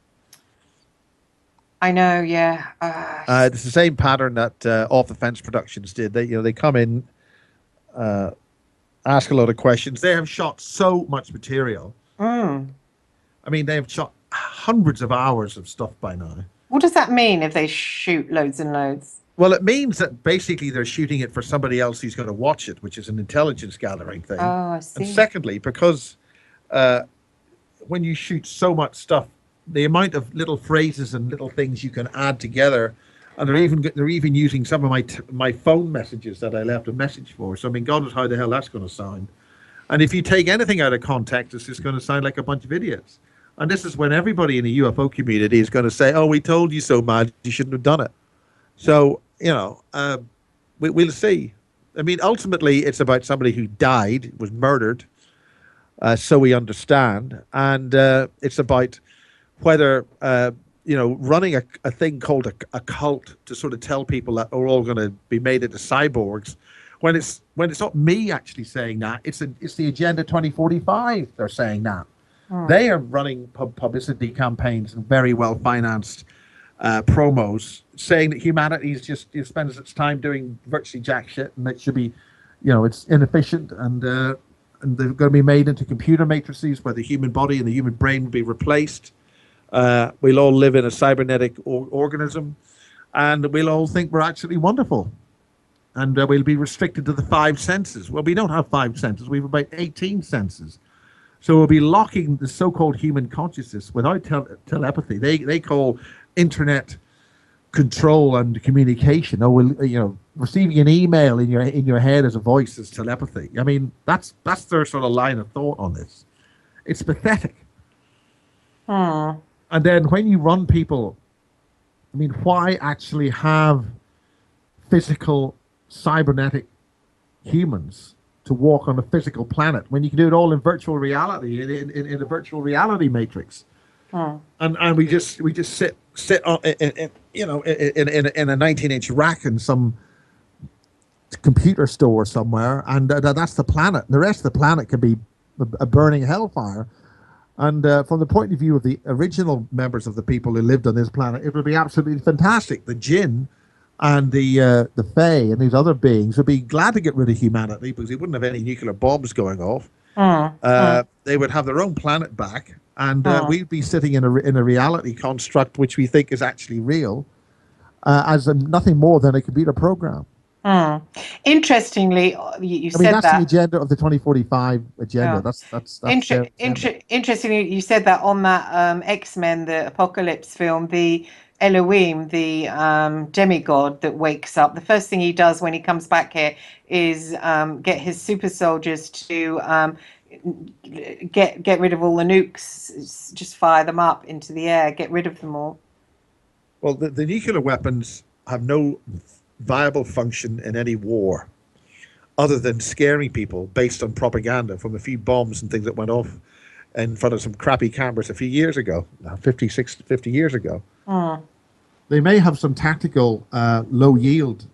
I know, yeah. It's the same pattern that Off the Fence Productions did. They come in, ask a lot of questions. They have shot so much material. I mean, they have shot hundreds of hours of stuff by now. What does that mean if they shoot loads and loads? Well, it means that basically they're shooting it for somebody else who's going to watch it, which is an intelligence gathering thing. Oh, I see. And secondly, because when you shoot so much stuff, the amount of little phrases and little things you can add together, and they're even using some of my phone messages that I left a message for. So I mean, God knows how the hell that's going to sound. And if you take anything out of context, it's just going to sound like a bunch of idiots. And this is when everybody in the UFO community is going to say, "Oh, we told you so, man. You shouldn't have done it." So we'll see. I mean, ultimately, it's about somebody who died, was murdered, so we understand, and it's about whether running a thing called a cult to sort of tell people that we're all going to be made into cyborgs, when it's not me actually saying that, it's the Agenda 2045. They're saying that. They are running publicity campaigns and very well financed promos saying that humanity spends its time doing virtually jack shit, and it should be, it's inefficient, and they're going to be made into computer matrices where the human body and the human brain will be replaced. We'll all live in a cybernetic organism, and we'll all think we're actually wonderful. And we'll be restricted to the 5 senses. Well, we don't have 5 senses. We have about 18 senses. So we'll be locking the so-called human consciousness without telepathy. They call internet control and communication. Receiving an email in your head as a voice is telepathy. I mean, that's their sort of line of thought on this. It's pathetic. And then when you run people, I mean, why actually have physical cybernetic humans to walk on a physical planet when you can do it all in virtual reality, in a virtual reality matrix? And we just sit on in a 19-inch rack in some computer store somewhere, and that's the planet. The rest of the planet can be a burning hellfire. And from the point of view of the original members of the people who lived on this planet, it would be absolutely fantastic. The Jinn and the Fae and these other beings would be glad to get rid of humanity because they wouldn't have any nuclear bombs going off. They would have their own planet back, and we'd be sitting in a reality construct which we think is actually real, as nothing more than a computer program. Interestingly, you said that's the agenda of the 2045 agenda. Yeah. Interestingly, you said that on that X-Men, the Apocalypse film, the Elohim, the demigod that wakes up, the first thing he does when he comes back here is get his super soldiers to get rid of all the nukes, just fire them up into the air, get rid of them all. Well, the nuclear weapons have no viable function in any war other than scaring people based on propaganda from a few bombs and things that went off in front of some crappy cameras a few years ago, 50 years ago. They may have some tactical low yield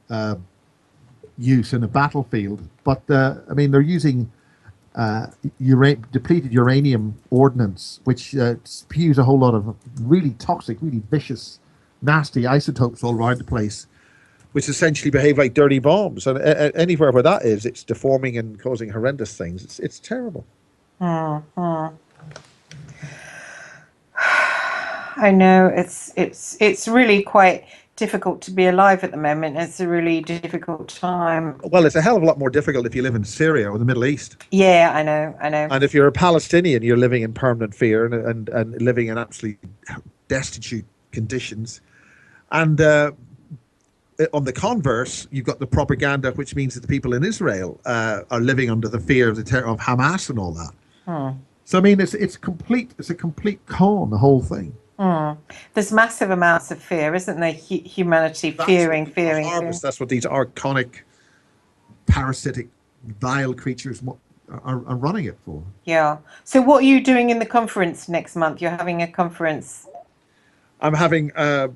use in a battlefield, but I mean, they're using depleted uranium ordnance, which spews a whole lot of really toxic, really vicious, nasty isotopes all around the place, which essentially behave like dirty bombs. And anywhere where that is, it's deforming and causing horrendous things. It's terrible. I know it's really quite difficult to be alive at the moment. It's a really difficult time. Well, it's a hell of a lot more difficult if you live in Syria or the Middle East. Yeah, I know. And if you're a Palestinian, you're living in permanent fear and living in absolutely destitute conditions. And on the converse, you've got the propaganda, which means that the people in Israel are living under the fear of the terror of Hamas and all that. So I mean, it's a complete con, the whole thing. There's massive amounts of fear, isn't there? Humanity fearing. That's what these archonic, parasitic, vile creatures are running it for. Yeah. So what are you doing in the conference next month? You're having a conference. I'm having Igor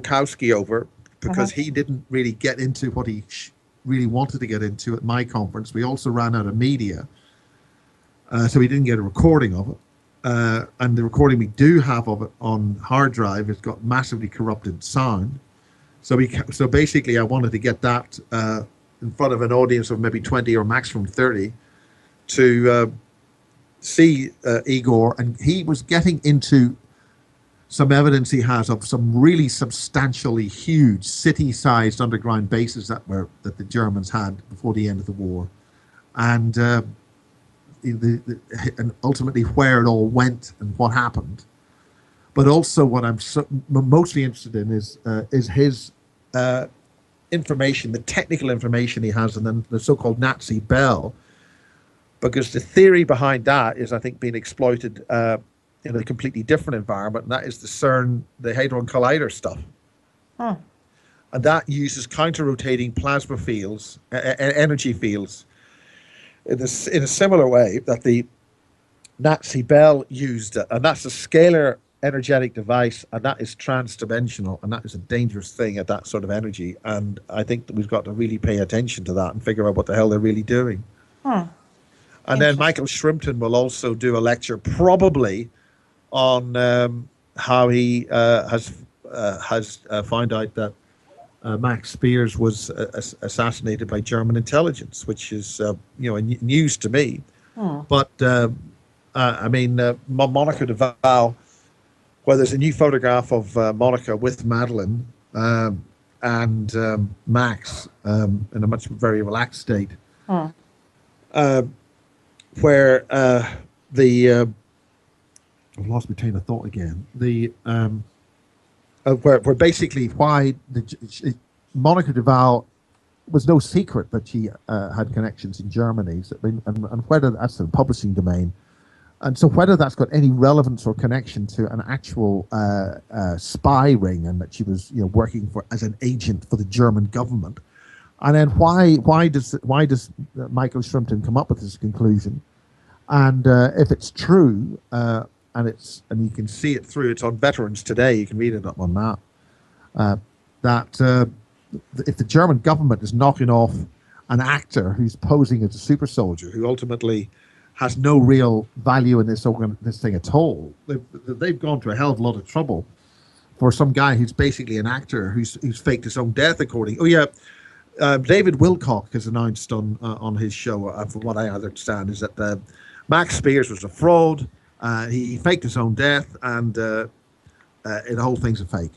Wachowski over because he didn't really get into what he really wanted to get into at my conference. We also ran out of media, so we didn't get a recording of it. And the recording we do have of it on hard drive has got massively corrupted sound. So basically, I wanted to get that in front of an audience of maybe 20 or maximum 30 to see Igor, and he was getting into some evidence he has of some really substantially huge city-sized underground bases that the Germans had before the end of the war, and and ultimately where it all went and what happened. But also, what I'm mostly interested in is his information, the technical information he has, and then the so-called Nazi bell, because the theory behind that is, I think, being exploited in a completely different environment, and that is the CERN, the Hadron Collider stuff. And that uses counter-rotating plasma fields, energy fields, in a similar way that the Nazi bell used it. And that's a scalar energetic device, and that is transdimensional, and that is a dangerous thing at that sort of energy. And I think that we've got to really pay attention to that and figure out what the hell they're really doing. And then Michael Shrimpton will also do a lecture, probably on how he has found out that Max Spiers was assassinated by German intelligence, which is news to me. But I mean, Monica de Waal where there's a new photograph of Monica with Madeline and Max in a much very relaxed state, where I've lost my train of thought again. Where basically why Monica Duval was no secret that she had connections in Germany, and whether that's the publishing domain, and so whether that's got any relevance or connection to an actual spy ring, and that she was working as an agent for the German government, and then why does Michael Shrimpton come up with this conclusion, and if it's true. And you can see it through. It's on Veterans Today. You can read it up on that. If the German government is knocking off an actor who's posing as a super soldier, who ultimately has no real value in this thing at all, they've gone to a hell of a lot of trouble for some guy who's basically an actor who's faked his own death. David Wilcock has announced on his show, from what I understand, is that Max Spiers was a fraud. He faked his own death, and the whole thing's a fake.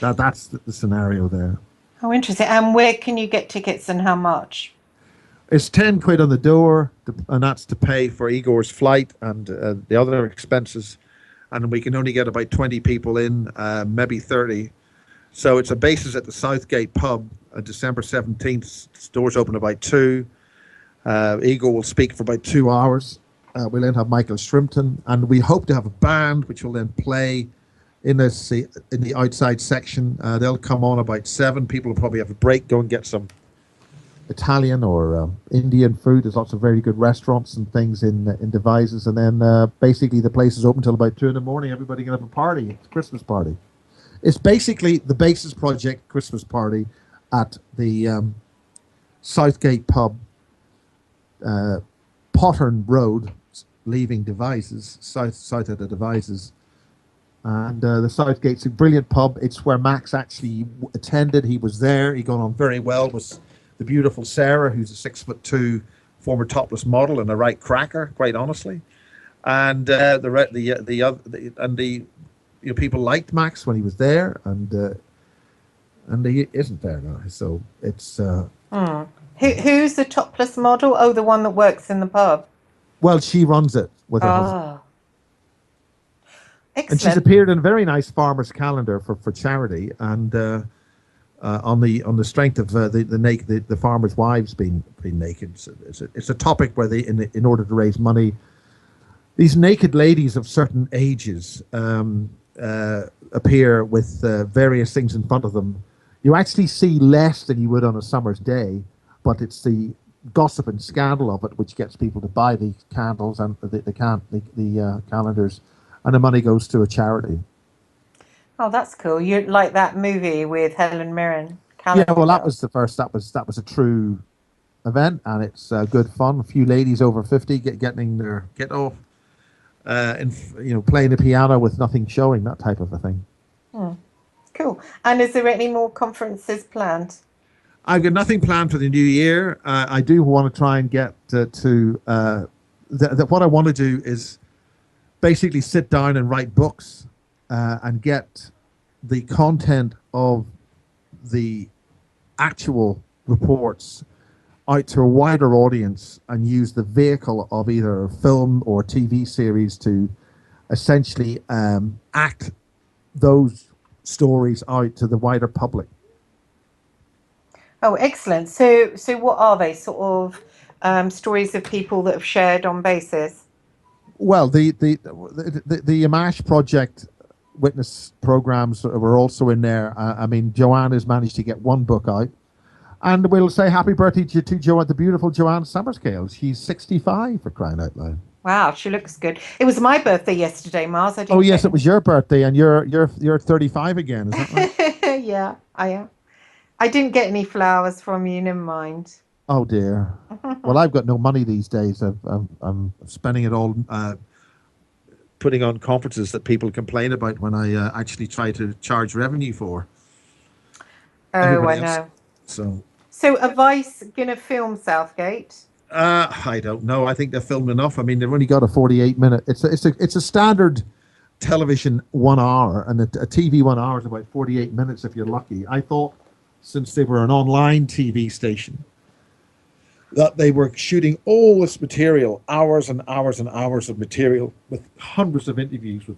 That's the scenario there. How interesting. And where can you get tickets and how much? It's 10 quid on the door, and that's to pay for Igor's flight and the other expenses. And we can only get about 20 people in, maybe 30. So it's a basis at the Southgate pub, December 17th. Doors open about 2. Igor will speak for about 2 hours. We'll then have Michael Shrimpton, and we hope to have a band which will then play in the outside section. They'll come on about 7. People will probably have a break, go and get some Italian or Indian food. There's lots of very good restaurants and things in Devizes, and then basically the place is open till about 2 in the morning. Everybody can have a party. It's a Christmas party. It's basically the Basis Project Christmas party at the Southgate pub. Pottern Road, leaving Devizes, south of the Devizes, and the Southgate's a brilliant pub. It's where Max actually attended. He was there. He got on very well with the beautiful Sarah, who's a 6'2" former topless model and a right cracker, quite honestly. And people liked Max when he was there, and he isn't there now. So it's. Who's the topless model? Oh, the one that works in the pub. Well, she runs it with her husband. Excellent. And she's appeared in a very nice farmer's calendar for charity, and on the strength of the farmers' wives being naked. It's a topic where they, in order to raise money, these naked ladies of certain ages appear with various things in front of them. You actually see less than you would on a summer's day. But it's the gossip and scandal of it which gets people to buy the candles and the calendars, and the money goes to a charity. Oh, that's cool. You like that movie with Helen Mirren? Yeah, well, that was the first. That was a true event, and it's good fun. A few ladies over 50 getting their get off, and playing the piano with nothing showing, that type of a thing. Cool. And is there any more conferences planned? I've got nothing planned for the new year. I do want to try and get what I want to do is basically sit down and write books and get the content of the actual reports out to a wider audience, and use the vehicle of either a film or TV series to essentially act those stories out to the wider public. Oh, excellent. So what are they? Sort of stories of people that have shared on Basis? Well, the Amash Project witness programs were also in there. I mean, Joanne has managed to get one book out, and we'll say happy birthday to Joanne, the beautiful Joanne Summerscale. She's 65, for crying out loud. Wow, she looks good. It was my birthday yesterday, Mars. Oh yes, it was your birthday, and you're 35 again. Is that right? Yeah, I am. I didn't get any flowers from you. Never mind. Oh dear. Well, I've got no money these days. I'm spending it all putting on conferences that people complain about when I actually try to charge revenue for. Oh, I know. So are Vice gonna film Southgate? I don't know. I think they're filmed enough. I mean, they've only got a 48-minute. It's a standard television 1 hour, and a TV 1 hour is about 48 minutes if you're lucky. I thought, since they were an online TV station, that they were shooting all this material, hours and hours and hours of material, with hundreds of interviews with,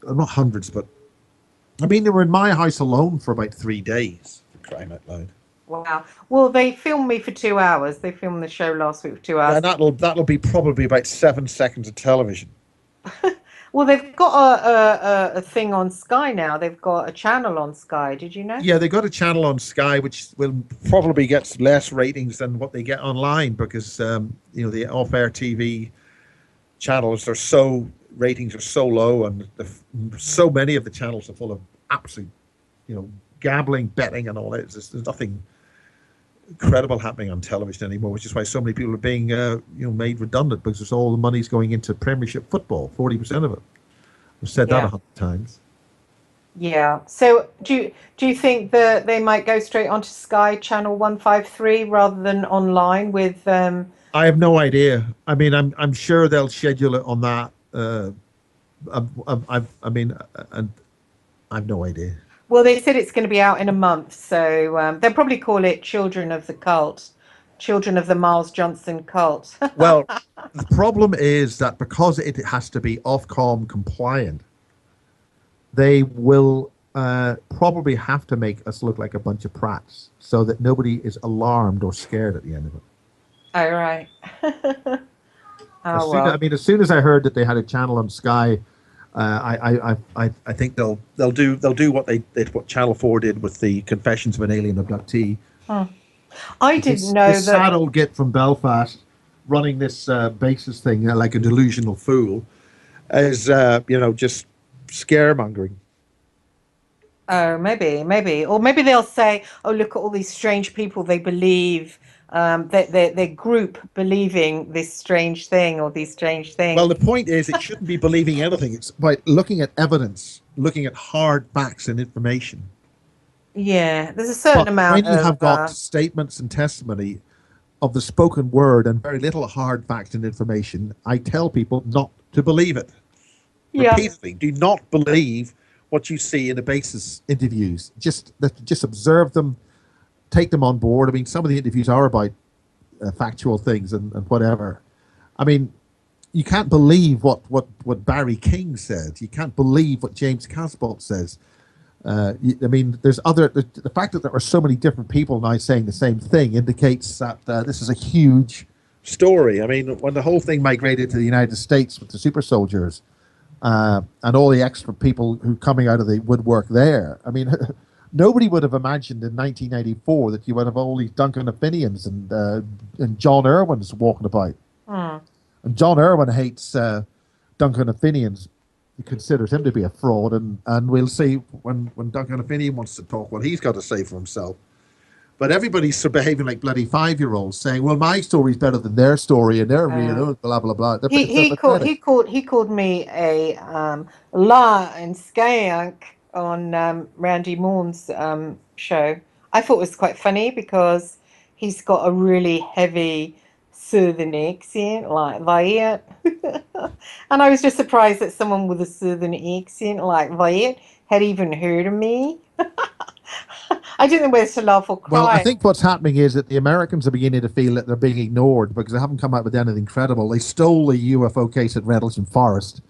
not hundreds, but I mean, they were in my house alone for about 3 days, for crying out loud. Wow. Well, they filmed me for 2 hours. They filmed the show last week for 2 hours. And that'll be probably about 7 seconds of television. Well, they've got a thing on Sky now. They've got a channel on Sky. Did you know? Yeah, they got a channel on Sky, which will probably get less ratings than what they get online, because the off-air TV channels ratings are so low, and so many of the channels are full of absolute, gambling, betting, and all that. There's nothing incredible happening on television anymore, which is why so many people are being made redundant, because all the money's going into Premiership football, 40% of it. I've said that 100 times. Yeah. So do you think that they might go straight onto Sky Channel 153 rather than online with? I have no idea. I mean, I'm sure they'll schedule it on that. I have no idea. Well, they said it's going to be out in a month, so they'll probably call it Children of the Cult, Children of the Miles Johnston Cult. Well, the problem is that because it has to be Ofcom compliant, they will probably have to make us look like a bunch of prats, so that nobody is alarmed or scared at the end of it. Oh, right. As soon as I heard that they had a channel on Sky, I think they'll do what Channel 4 did with the Confessions of an Alien Abductee. I didn't know this sad old git from Belfast running this basis thing like a delusional fool is just scaremongering. Oh, maybe, or maybe they'll say, "Oh, look at all these strange people. They believe their group believing this strange thing or these strange things." Well, the point is, it shouldn't be believing anything. It's by looking at evidence, looking at hard facts and information. Yeah, there's a certain amount. When you have got statements and testimony of the spoken word and very little hard facts and information, I tell people not to believe it. Repeatedly, do not believe what you see in the basis interviews. Just observe them, take them on board. I mean, some of the interviews are about factual things and whatever. I mean, you can't believe what Barry King said. You can't believe what James Casbolt says. The fact that there are so many different people now saying the same thing indicates that this is a huge story. I mean, when the whole thing migrated to the United States with the super soldiers and all the extra people who coming out of the woodwork there, I mean, nobody would have imagined in 1994 that you would have all these Duncan Athenians and John Irwins walking about. And John Irwin hates Duncan Athenians. He considers him to be a fraud, and we'll see when Duncan Athenian wants to talk what he's got to say for himself. But everybody's behaving like bloody 5-year-olds, saying, "Well, my story's better than their story, and they're real, blah blah blah." He called me a lying skank on Randy Maughan's show. I thought it was quite funny because he's got a really heavy Southern accent like that. And I was just surprised that someone with a Southern accent like that had even heard of me. I didn't know whether to laugh or cry. Well, I think what's happening is that the Americans are beginning to feel that they're being ignored because they haven't come out with anything credible. They stole the UFO case at Rendlesham Forest,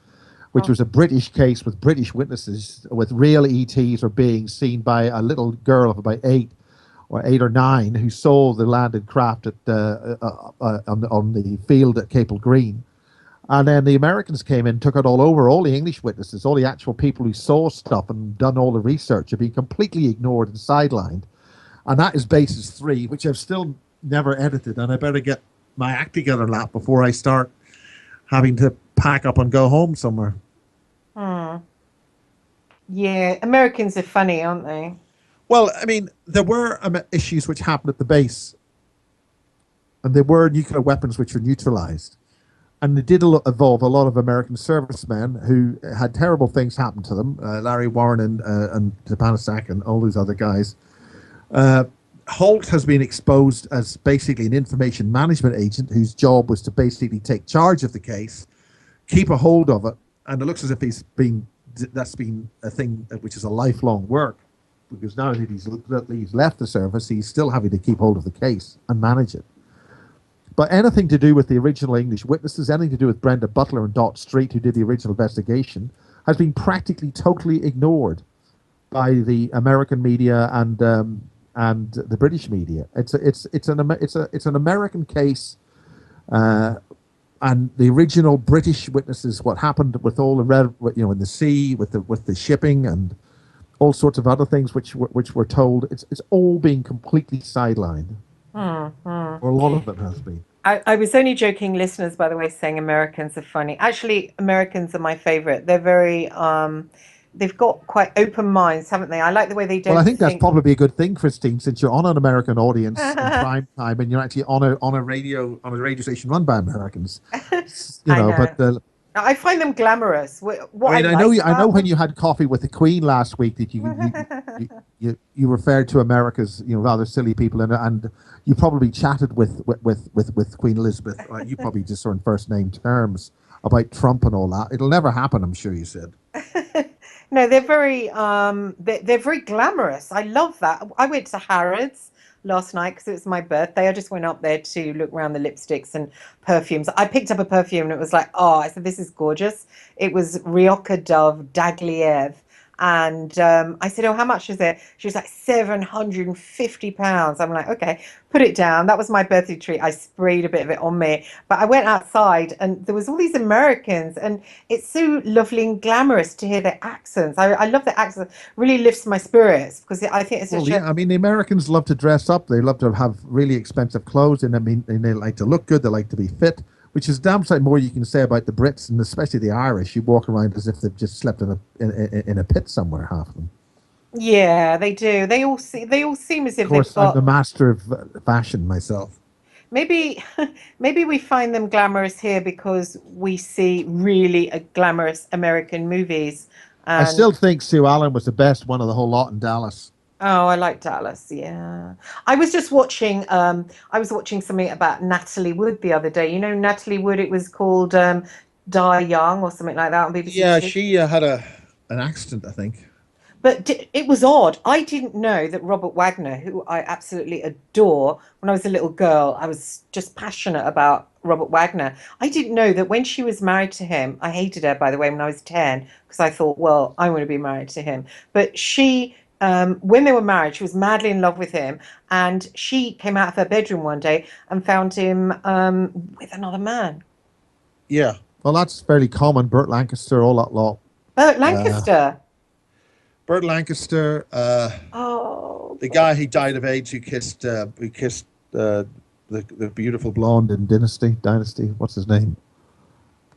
which was a British case with British witnesses, with real ETs are being seen by a little girl of about 8 or 9 who saw the landed craft on the field at Capel Green. And then the Americans came in, took it all over. All the English witnesses, all the actual people who saw stuff and done all the research have been completely ignored and sidelined. And that is Basis 3, which I've still never edited. And I better get my act together on that before I start having to pack up and go home somewhere. Yeah, Americans are funny, aren't they? Well, I mean, there were issues which happened at the base. And there were nuclear weapons which were neutralized. And it did involve a lot of American servicemen who had terrible things happen to them. Larry Warren and Tapanesak and all these other guys. Holt has been exposed as basically an information management agent whose job was to basically take charge of the case, keep a hold of it, and it looks as if that's been a thing which is a lifelong work, because now that he's left the service, he's still having to keep hold of the case and manage it. But anything to do with the original English witnesses, anything to do with Brenda Butler and Dot Street, who did the original investigation, has been practically totally ignored by the American media and the British media. It's an American case, and the original British witnesses, what happened with all the red, in the sea, with the shipping and all sorts of other things which were told. It's all being completely sidelined. Or a lot of it has been. I was only joking, listeners, by the way, saying Americans are funny. Actually, Americans are my favorite. They're very, they've got quite open minds, haven't they? I like the way they don't Well, I think that's probably a good thing, Christine, since you're on an American audience in prime time, and you're actually on a radio station run by Americans. I know. But I find them glamorous. I know when you had coffee with the Queen last week that you referred to America's rather silly people, and you probably chatted with Queen Elizabeth. You probably just saw in first name terms about Trump and all that. It'll never happen, I'm sure you said. No, they're very they're very glamorous. I love that. I went to Harrods last night because it was my birthday. I just went up there to look around the lipsticks and perfumes. I picked up a perfume and it was like, oh, I said, this is gorgeous. It was Rioja Dove Dagliev. And I said, oh, how much is it? She was like, £750. I'm like, okay, put it down. That was my birthday treat. I sprayed a bit of it on me. But I went outside and there was all these Americans. And it's so lovely and glamorous to hear their accents. I love their accents. Really lifts my spirits because I think it's I mean, the Americans love to dress up. They love to have really expensive clothes. And they like to look good. They like to be fit. Which is damn sight more you can say about the Brits and especially the Irish. You walk around as if they've just slept in a pit somewhere, half of them. Yeah, they do. They all seem as if of course, they've got. I'm the master of fashion myself. Maybe we find them glamorous here because we see really glamorous American movies. I still think Sue Allen was the best one of the whole lot in Dallas. Oh, I like Dallas. Yeah, I was just watching. I was watching something about Natalie Wood the other day. You know, Natalie Wood. It was called Die Young or something like that on BBC. Yeah, Two. she had an accident, I think. But it was odd. I didn't know that Robert Wagner, who I absolutely adore, when I was a little girl, I was just passionate about Robert Wagner. I didn't know that when she was married to him, I hated her, by the way, when I was 10, because I thought, well, I want to be married to him. But she. When they were married, she was madly in love with him, and she came out of her bedroom one day and found him with another man. Yeah, well, that's fairly common. Burt Lancaster, all that lot. Burt Lancaster. Burt Lancaster. The guy who died of AIDS, who kissed the beautiful blonde in Dynasty. What's his name?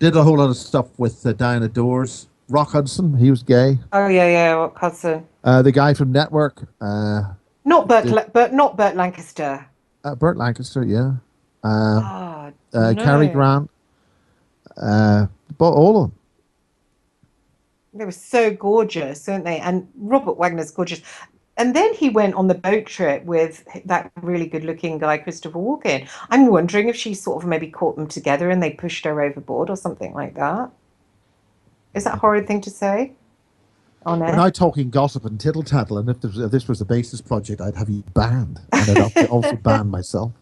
Did a whole lot of stuff with Diana Dors. Rock Hudson, he was gay. Oh yeah, Rock Hudson. The guy from Network. Not Burt Lancaster. Burt Lancaster, yeah. No. Cary Grant. But all of them. They were so gorgeous, weren't they? And Robert Wagner's gorgeous. And then he went on the boat trip with that really good-looking guy, Christopher Walken. I'm wondering if she sort of maybe caught them together and they pushed her overboard or something like that. Is that a horrid thing to say? On air? We're now talking gossip and tittle tattle, and if this was a basis project, I'd have you banned, and I'd also ban myself.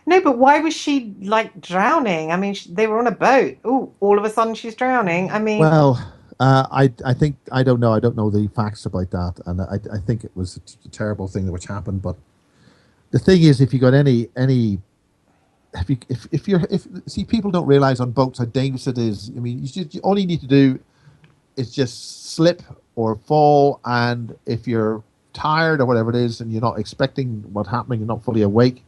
No, but why was she like drowning? I mean, they were on a boat. Oh, all of a sudden she's drowning. I mean, well, I think I don't know. I don't know the facts about that, and I think it was a terrible thing which happened. But the thing is, if you got any. If people don't realize on boats how dangerous it is. I mean, all you need to do is just slip or fall, and if you're tired or whatever it is, and you're not expecting what's happening, you're not fully awake,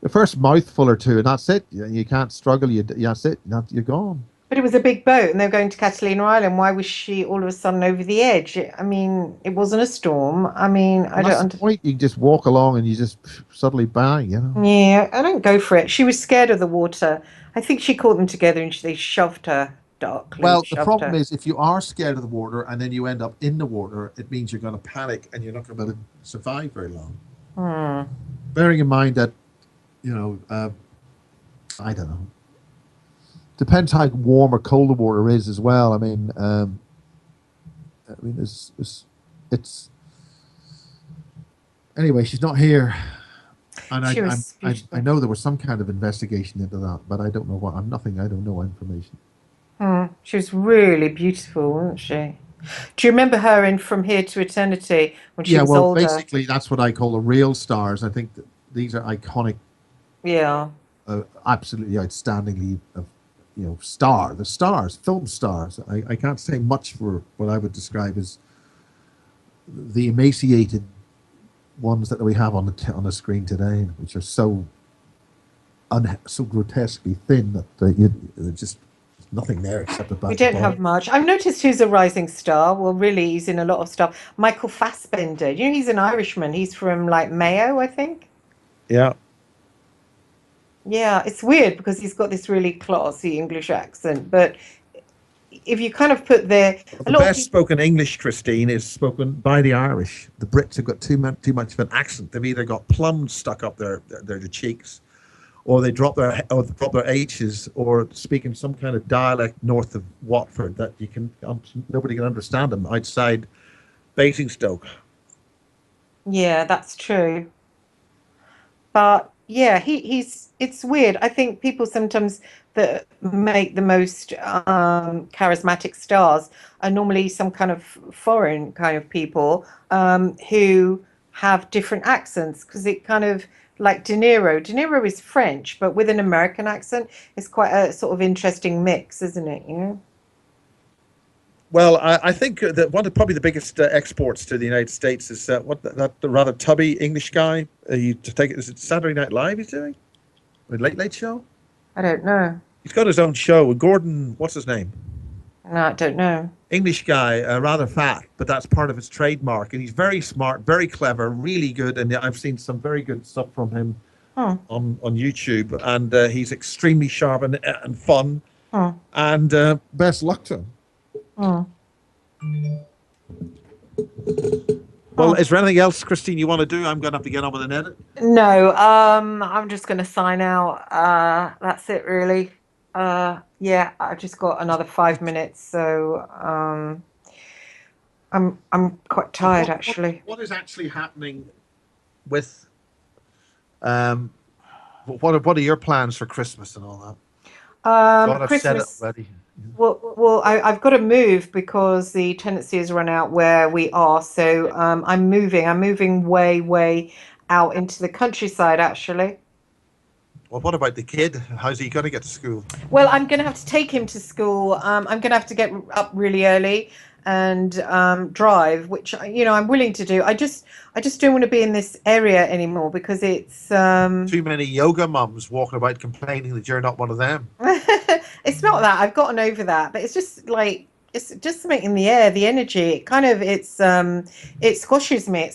the first mouthful or two, and that's it. You can't struggle. That's it. You're gone. But it was a big boat, and they're going to Catalina Island. Why was she all of a sudden over the edge? I mean, it wasn't a storm. I mean, I don't understand. Point. You just walk along, and you just suddenly bang. Yeah, I don't go for it. She was scared of the water. I think she caught them together, and they shoved her darkly. Well, the problem is, if you are scared of the water, and then you end up in the water, it means you're going to panic, and you're not going to be able to survive very long. Bearing in mind that, you know, I don't know. Depends how warm or cold the water is as well. I mean, it's anyway. She's not here, and She was beautiful. I know there was some kind of investigation into that, but I don't know what. I don't know information. She was really beautiful, wasn't she? Do you remember her in From Here to Eternity when she Yeah, was well, older? basically, that's what I call the real stars. I think that these are iconic, Yeah. absolutely outstandingly, the stars, film stars. I can't say much for what I would describe as the emaciated ones that we have on the screen today, which are so grotesquely thin that they're just nothing there except about We don't have much. I've noticed who's a rising star. Well, really, he's in a lot of stuff. Michael Fassbender. You know, he's an Irishman. He's from like Mayo, I think. Yeah. Yeah, it's weird because he's got this really classy English accent. But if you kind of put there, The best spoken English, Christine, is spoken by the Irish. The Brits have got too much of an accent. They've either got plums stuck up their cheeks, or they drop their H's, or speak in some kind of dialect north of Watford that nobody can understand them outside Basingstoke. Yeah, that's true. But yeah, it's weird. I think people sometimes that make the most charismatic stars are normally some kind of foreign kind of people who have different accents because it kind of like De Niro. De Niro is French, but with an American accent. It's quite a sort of interesting mix, isn't it? You know? Well, I think that one of probably the biggest exports to the United States is the rather tubby English guy. Is it Saturday Night Live he's doing? The Late Late Show? I don't know. He's got his own show. Gordon, what's his name? No, I don't know. English guy, rather fat, but that's part of his trademark. And he's very smart, very clever, really good. And I've seen some very good stuff from him on YouTube. And he's extremely sharp and fun. And best luck to him. Well, is there anything else, Christine, you want to do? I'm going to have to get on with an edit. No, I'm just going to sign out. That's it, really. Yeah, I've just got another 5 minutes, so I'm quite tired, actually. What is actually happening with what are your plans for Christmas and all that? God, I've Christmas. said it already. Well, I've got to move because the tenancy has run out where we are. So I'm moving. I'm moving way out into the countryside, actually. Well, what about the kid? How's he going to get to school? Well, I'm going to have to take him to school. I'm going to have to get up really early and drive, which I'm willing to do. I just don't want to be in this area anymore because it's too many yoga mums walking about complaining that you're not one of them. It's not that. I've gotten over that, but it's just like it's just something in the air, the energy. It kind of it squashes me. It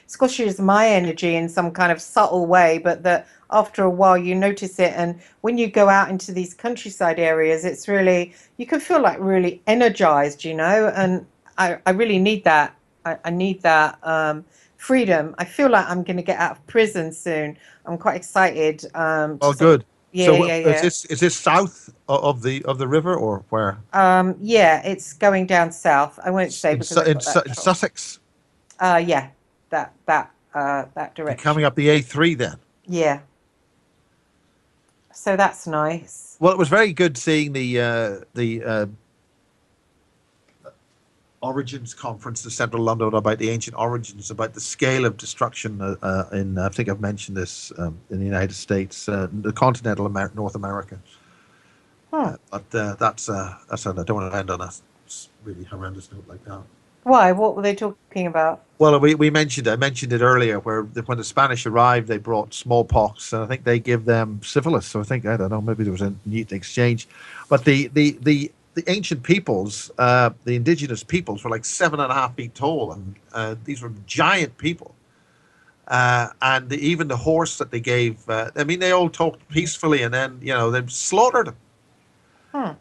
squashes my energy in some kind of subtle way, but that after a while you notice it. And when you go out into these countryside areas, it's really you can feel like really energized, and I really need that. I need that freedom. I feel like I'm going to get out of prison soon. I'm quite excited. Good. Yeah, so yeah. Is this south of the river or where? Yeah, it's going down south. I won't say because in Sussex. Yeah, that direction. You're coming up the A3 then. Yeah. So that's nice. Well, it was very good seeing the Origins conference in central London about the ancient origins, about the scale of destruction in I think I've mentioned this in the United States, the continental North America. But that's I don't want to end on a really horrendous note like that. Why? What were they talking about? Well, I mentioned it earlier, where when the Spanish arrived, they brought smallpox, and I think they give them syphilis. So I don't know, maybe there was a neat exchange, but the ancient peoples, the indigenous peoples, were like 7.5 feet tall, and these were giant people. And even the horse that they gave, they all talked peacefully, and then they slaughtered them.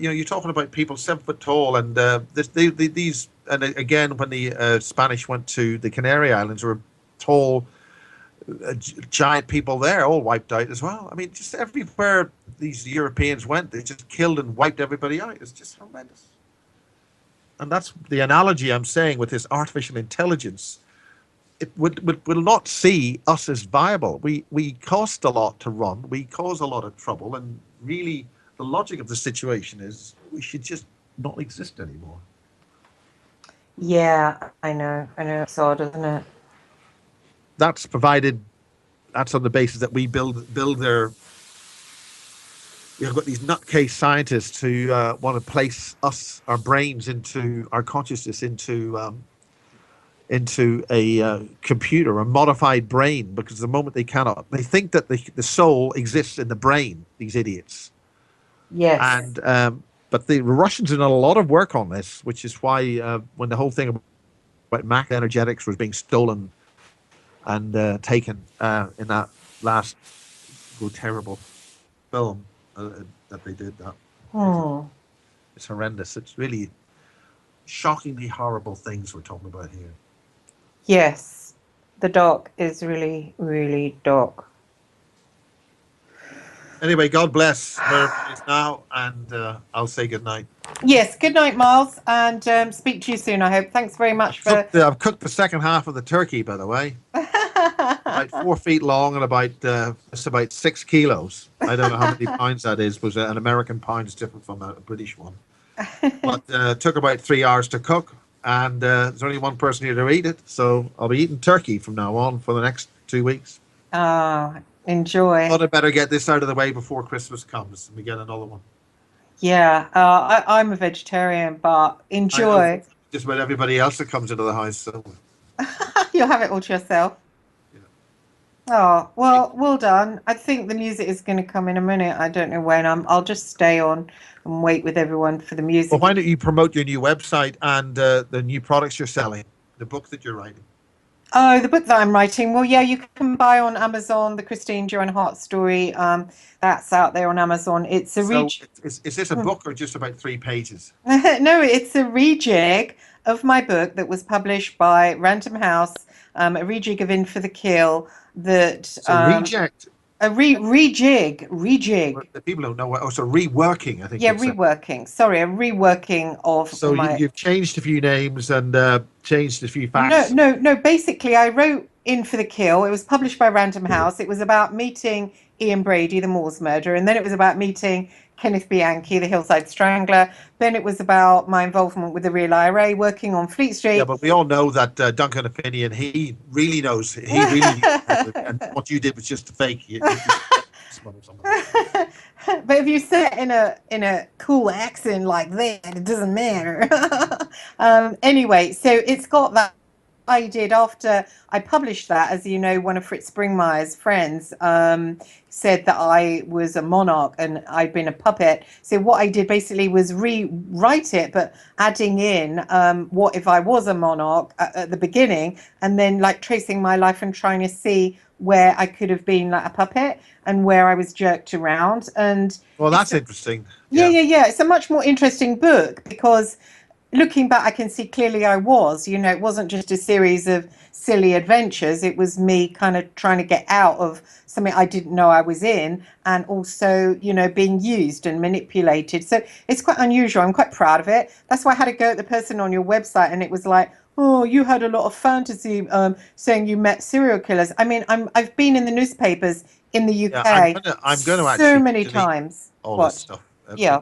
You're talking about people 7 foot tall, and these. And again, when the Spanish went to the Canary Islands, there were tall, giant people there, all wiped out as well. I mean, just everywhere these Europeans went, they just killed and wiped everybody out. It's just horrendous. And that's the analogy I'm saying with this artificial intelligence. It will not see us as viable. We cost a lot to run. We cause a lot of trouble. And really, the logic of the situation is we should just not exist anymore. Yeah, I know. It's odd, isn't it? That's on the basis that we build their. You've got these nutcase scientists who want to place our brains into our consciousness into a computer, a modified brain, because the moment they think that the soul exists in the brain. These idiots. Yes. And but the Russians have done a lot of work on this, which is why when the whole thing about Mac energetics was being stolen and taken in that last terrible film that they did, it's horrendous. It's really shockingly horrible things we're talking about here. Yes, the doc is really, really dark. Anyway, God bless wherever it is now, and I'll say good night. Yes, good night, Miles, and speak to you soon, I hope. Thanks very much I've cooked the second half of the turkey, by the way. About 4 feet long and about 6 kilos. I don't know how many pounds that is, because an American pound is different from a British one. But it took about 3 hours to cook, and there's only one person here to eat it, so I'll be eating turkey from now on for the next 2 weeks. Enjoy. I thought I'd better get this out of the way before Christmas comes and we get another one. Yeah, I'm a vegetarian, but enjoy. Just about everybody else that comes into the house. So. You'll have it all to yourself. Yeah. Oh, well done. I think the music is going to come in a minute. I don't know when. I'll just stay on and wait with everyone for the music. Well, why don't you promote your new website and the new products you're selling, the book that you're writing? Oh, the book that I'm writing. Well, yeah, you can buy on Amazon, the Christine Joan Hart story. That's out there on Amazon. It's a is this a book or just about 3 pages? No, it's a rejig of my book that was published by Random House, a rejig of In for the Kill. Reject. A rejig. The people don't know what. Oh, so reworking. I think. Yeah, reworking. Sorry, a reworking of. So you've changed a few names and changed a few facts. No. Basically, I wrote In for the Kill. It was published by Random House. It was about meeting Ian Brady, the Moors murderer, and then it was about meeting Kenneth Bianchi, the Hillside Strangler. Then it was about my involvement with the Real IRA, working on Fleet Street. Yeah, but we all know that Duncan Finian, he really knows. He really, and what you did was just a fake. But if you say it in a cool accent like that, it doesn't matter. Anyway, so it's got that. I did after I published that, as you know, one of Fritz Springmeier's friends said that I was a monarch and I'd been a puppet. So what I did basically was rewrite it, but adding in what if I was a monarch at the beginning, and then like tracing my life and trying to see where I could have been like a puppet and where I was jerked around. And well, that's interesting. Yeah. It's a much more interesting book because looking back, I can see clearly I was, it wasn't just a series of silly adventures. It was me kind of trying to get out of something I didn't know I was in, and also, being used and manipulated. So it's quite unusual. I'm quite proud of it. That's why I had to go at the person on your website, and it was like, oh, you had a lot of fantasy saying you met serial killers. I mean, I've been in the newspapers in the UK I'm going to so many times. All this stuff. Yeah.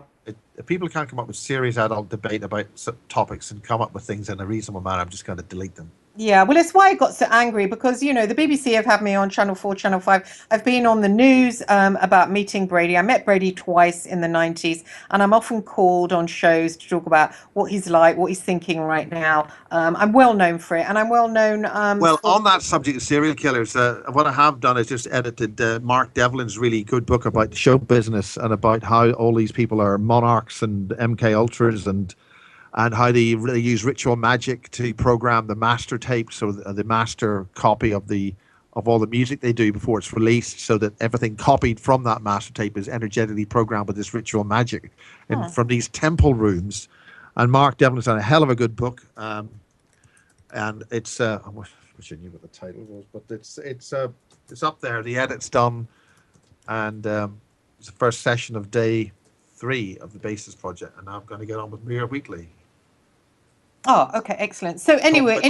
If people can't come up with serious adult debate about topics and come up with things in a reasonable manner, I'm just going to delete them. Yeah, well, it's why I got so angry because, the BBC have had me on Channel 4, Channel 5. I've been on the news about meeting Brady. I met Brady twice in the 90s, and I'm often called on shows to talk about what he's like, what he's thinking right now. I'm well known for it, and I'm well known... on that subject of serial killers, what I have done is just edited Mark Devlin's really good book about show business and about how all these people are monarchs and MK Ultras and how they really use ritual magic to program the master tapes or the master copy of all the music they do before it's released, so that everything copied from that master tape is energetically programmed with this ritual magic from these temple rooms. And Mark Devlin's done a hell of a good book, and it's wish I knew what the title was, but it's up there. The edit's done, and it's the first session of day 3 of the Basis project, and now I'm going to get on with Mirror Weekly. Oh, okay, excellent. So anyway, if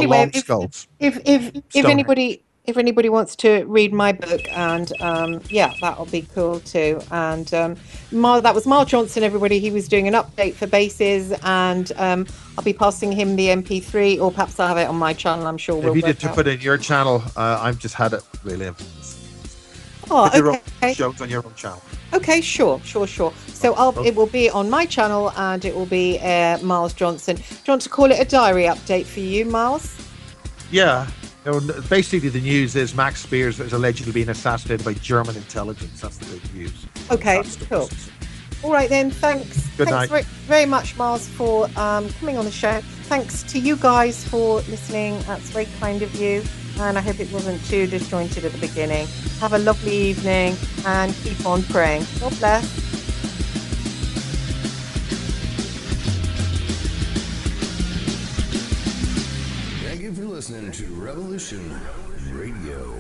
anybody wants to read my book, and yeah, that'll be cool too. And that was Miles Johnston, everybody. He was doing an update for Bases, and I'll be passing him the MP3, or perhaps I'll have it on my channel. I'm sure If you did to put in your channel, I've just had it really. Oh, okay. Shows on your own channel. Okay, sure. So it will be on my channel, and it will be Miles Johnston. Do you want to call it a diary update for you, Miles? Yeah. Basically, the news is Max Spiers is allegedly being assassinated by German intelligence. That's the big news. Okay, cool. All right then. Thanks. Good night. Thanks very much, Miles, for coming on the show. Thanks to you guys for listening. That's very kind of you. And I hope it wasn't too disjointed at the beginning. Have a lovely evening and keep on praying. God bless. Thank you for listening to Revolution Radio.